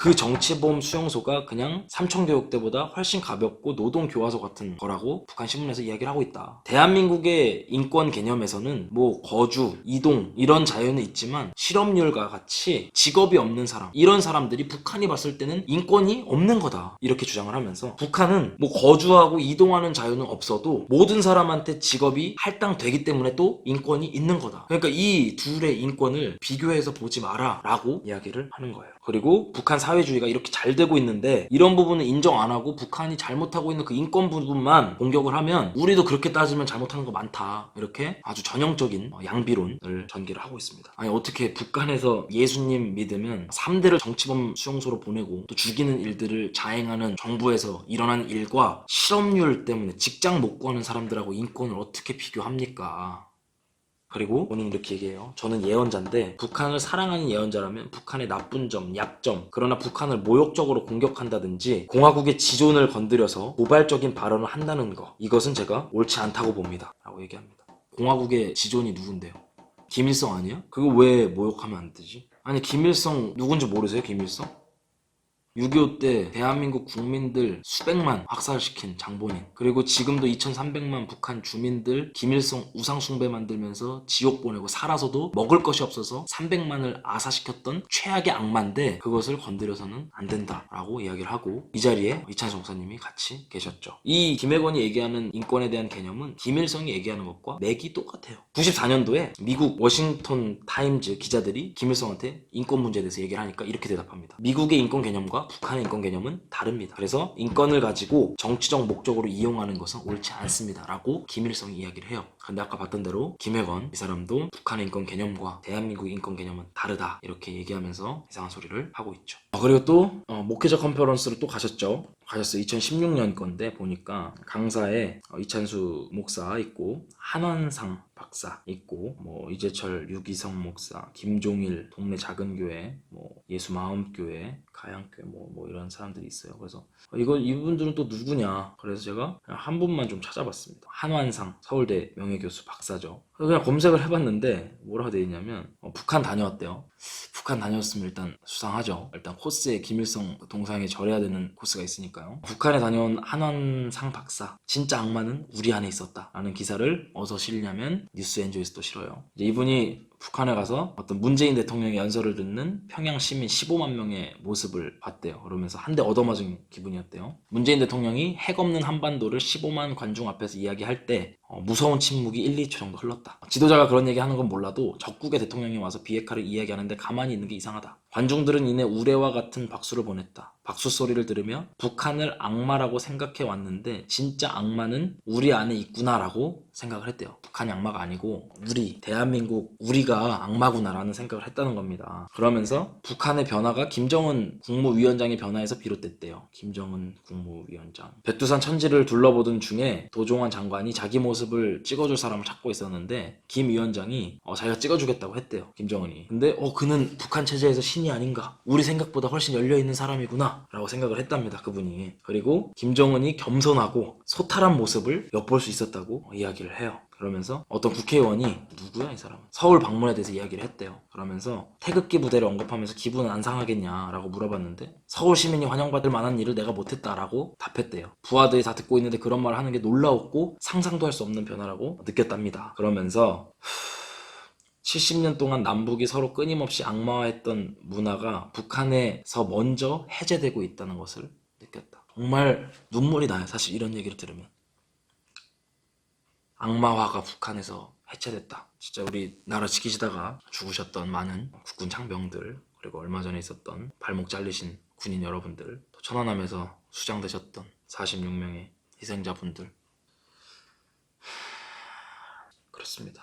그 정치범 수용소가 그냥 삼천교육대보다 훨씬 가볍고 노동교화소 같은 거라고 북한 신문에서 이야기를 하고 있다. 대한민국의 인권 개념에서는 뭐 거주, 이동 이런 자유는 있지만 실업률과 같이 직업이 없는 사람 이런 사람들이 북한이 봤을 때는 인권이 없는 거다. 이렇게 주장을 하면서 북한은 뭐 거주하고 이동하는 자유는 없어도 모든 사람한테 직업이 할당되기 때문에 또 인권이 있는 거다. 그러니까 이 둘의 인권을 비교해서 보지 마라 라고 이야기를 하는 거예요. 그리고 북한 사회주의가 이렇게 잘 되고 있는데 이런 부분은 인정 안 하고 북한이 잘못하고 있는 그 인권 부분만 공격을 하면 우리도 그렇게 따지면 잘못하는 거 많다. 이렇게 아주 전형적인 양비론을 전개를 하고 있습니다. 아니 어떻게 북한에서 예수님 믿으면 3대를 정치범 수용소로 보내고 또 죽이는 일들을 자행하는 정부에서 일어난 일과 실업률 때문에 직장 못 구하는 사람들하고 인권을 어떻게 비교합니까? 그리고 본인이 이렇게 얘기해요. 저는 예언자인데 북한을 사랑하는 예언자라면 북한의 나쁜 점, 약점, 그러나 북한을 모욕적으로 공격한다든지 공화국의 지존을 건드려서 고발적인 발언을 한다는 거, 이것은 제가 옳지 않다고 봅니다 라고 얘기합니다. 공화국의 지존이 누군데요? 김일성 아니야? 그거 왜 모욕하면 안 되지? 아니 김일성 누군지 모르세요? 김일성? 6.25 때 대한민국 국민들 수백만 학살시킨 장본인, 그리고 지금도 2300만 북한 주민들 김일성 우상 숭배 만들면서 지옥 보내고 살아서도 먹을 것이 없어서 300만을 아사시켰던 최악의 악마인데 그것을 건드려서는 안 된다라고 이야기를 하고, 이 자리에 이찬수 목사님이 같이 계셨죠. 이 김혜건이 얘기하는 인권에 대한 개념은 김일성이 얘기하는 것과 맥이 똑같아요. 94년도에 미국 워싱턴 타임즈 기자들이 김일성한테 인권 문제에 대해서 얘기를 하니까 이렇게 대답합니다. 미국의 인권 개념과 북한의 인권 개념은 다릅니다. 그래서 인권을 가지고 정치적 목적으로 이용하는 것은 옳지 않습니다 라고 김일성이 이야기를 해요. 근데 아까 봤던 대로 김혜건 이 사람도 북한의 인권 개념과 대한민국의 인권 개념은 다르다 이렇게 얘기하면서 이상한 소리를 하고 있죠. 그리고 또 목회자 컨퍼런스로 또 가셨죠. 2016년 건데 보니까 강사에 이찬수 목사 있고 한원상 박사 있고 뭐 이재철 유기성 목사, 김종일 동네 작은 교회, 뭐 예수 마음교회, 가양교회 뭐 이런 사람들이 있어요. 그래서 이분들은 또 누구냐? 그래서 제가 그냥 한 분만 좀 찾아봤습니다. 한완상 서울대 명예교수 박사죠. 그냥 검색을 해봤는데 뭐라고 되어 있냐면 북한 다녀왔대요. 북한 다녀왔으면 일단 수상하죠. 일단 코스에 김일성 동상에 절해야 되는 코스가 있으니까요. 북한에 다녀온 한완상 박사, 진짜 악마는 우리 안에 있었다 라는 기사를 어디서 실냐면 뉴스엔조에서 또 실어요. 이제 이분이 북한에 가서 어떤 문재인 대통령의 연설을 듣는 평양 시민 15만 명의 모습을 봤대요. 그러면서 한 대 얻어맞은 기분이었대요. 문재인 대통령이 핵 없는 한반도를 15만 관중 앞에서 이야기할 때 무서운 침묵이 1, 2초 정도 흘렀다. 지도자가 그런 얘기 하는 건 몰라도 적국의 대통령이 와서 비핵화를 이야기하는데 가만히 있는 게 이상하다. 관중들은 이내 우레와 같은 박수를 보냈다. 박수 소리를 들으며 북한을 악마라고 생각해 왔는데 진짜 악마는 우리 안에 있구나라고 생각을 했대요. 북한이 악마가 아니고 우리, 대한민국, 우리가 악마구나라는 생각을 했다는 겁니다. 그러면서 북한의 변화가 김정은 국무위원장의 변화에서 비롯됐대요. 김정은 국무위원장. 백두산 천지를 둘러보던 중에 도종환 장관이 자기 모습을 찍어줄 사람을 찾고 있었는데 김 위원장이 자기가 찍어주겠다고 했대요. 김정은이. 근데 그는 북한 체제에서 신이 아닌가, 우리 생각보다 훨씬 열려있는 사람이구나 라고 생각을 했답니다. 그분이. 그리고 김정은이 겸손하고 소탈한 모습을 엿볼 수 있었다고 이야기를 해요. 그러면서 어떤 국회의원이 누구야 이 사람은, 서울 방문에 대해서 이야기를 했대요. 그러면서 태극기 부대를 언급하면서 기분은 안 상하겠냐라고 물어봤는데 서울 시민이 환영받을 만한 일을 내가 못했다라고 답했대요. 부하들이 다 듣고 있는데 그런 말을 하는 게 놀라웠고 상상도 할 수 없는 변화라고 느꼈답니다. 그러면서 70년 동안 남북이 서로 끊임없이 악마화했던 문화가 북한에서 먼저 해제되고 있다는 것을 느꼈다. 정말 눈물이 나요. 사실 이런 얘기를 들으면. 악마화가 북한에서 해체됐다. 진짜 우리나라 지키시다가 죽으셨던 많은 국군 장병들, 그리고 얼마 전에 있었던 발목 잘리신 군인 여러분들, 또 천안함에서 수장되셨던 46명의 희생자분들, 그렇습니다.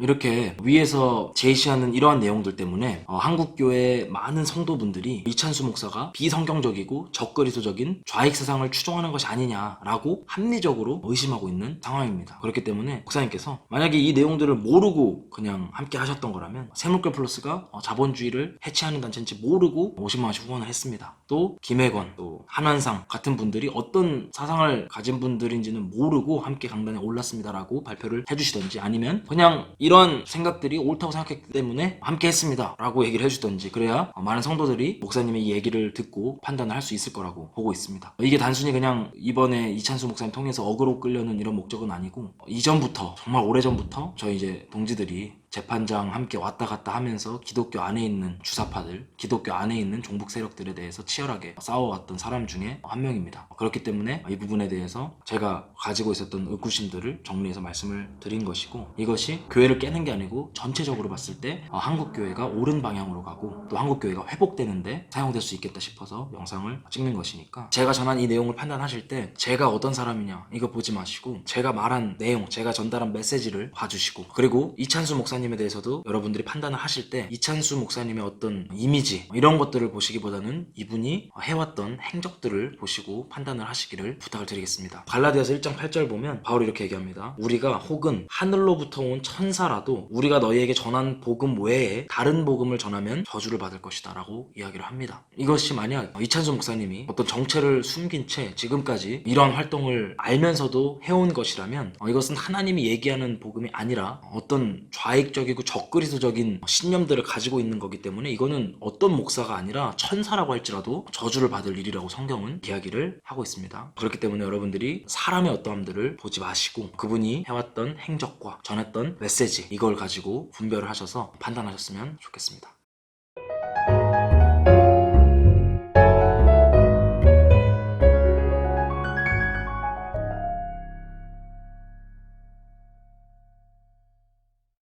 이렇게 위에서 제시하는 이러한 내용들 때문에 한국교회 많은 성도분들이 이찬수 목사가 비성경적이고 적그리스도적인 좌익 세상을 추종하는 것이 아니냐라고 합리적으로 의심하고 있는 상황입니다. 그렇기 때문에 목사님께서 만약에 이 내용들을 모르고 그냥 함께 하셨던 거라면 세물교 플러스가 자본주의를 해체하는 단체인지 모르고 50만 원씩 후원을 했습니다. 또 김혜건, 또 한완상 같은 분들이 어떤 사상을 가진 분들인지는 모르고 함께 강단에 올랐습니다라고 발표를 해주시던지, 아니면 그냥 이런 생각들이 옳다고 생각했기 때문에 함께 했습니다 라고 얘기를 해주던지, 그래야 많은 성도들이 목사님의 이 얘기를 듣고 판단을 할 수 있을 거라고 보고 있습니다. 이게 단순히 그냥 이번에 이찬수 목사님 통해서 어그로 끌려는 이런 목적은 아니고, 이전부터, 정말 오래전부터 저희 이제 동지들이 재판장 함께 왔다 갔다 하면서 기독교 안에 있는 주사파들, 기독교 안에 있는 종북 세력들에 대해서 치열하게 싸워왔던 사람 중에 한 명입니다. 그렇기 때문에 이 부분에 대해서 제가 가지고 있었던 의구심들을 정리해서 말씀을 드린 것이고, 이것이 교회를 깨는 게 아니고 전체적으로 봤을 때 한국교회가 옳은 방향으로 가고 또 한국교회가 회복되는데 사용될 수 있겠다 싶어서 영상을 찍는 것이니까, 제가 전한 이 내용을 판단하실 때 제가 어떤 사람이냐 이거 보지 마시고 제가 말한 내용, 제가 전달한 메시지를 봐주시고, 그리고 이찬수 목사님 목사님에 대해서도 여러분들이 판단을 하실 때 이찬수 목사님의 어떤 이미지 이런 것들을 보시기보다는 이분이 해왔던 행적들을 보시고 판단을 하시기를 부탁을 드리겠습니다. 갈라디아서 1장 8절 보면 바울이 이렇게 얘기합니다. 우리가 혹은 하늘로부터 온 천사라도 우리가 너희에게 전한 복음 외에 다른 복음을 전하면 저주를 받을 것이다 라고 이야기를 합니다. 이것이 만약 이찬수 목사님이 어떤 정체를 숨긴 채 지금까지 이러한 활동을 알면서도 해온 것이라면 이것은 하나님이 얘기하는 복음이 아니라 어떤 좌익적이고 적그리스도적인 신념들을 가지고 있는 거기 때문에 이거는 어떤 목사가 아니라 천사라고 할지라도 저주를 받을 일이라고 성경은 이야기를 하고 있습니다. 그렇기 때문에 여러분들이 사람의 어떠함들을 보지 마시고 그분이 해왔던 행적과 전했던 메시지 이걸 가지고 분별을 하셔서 판단하셨으면 좋겠습니다.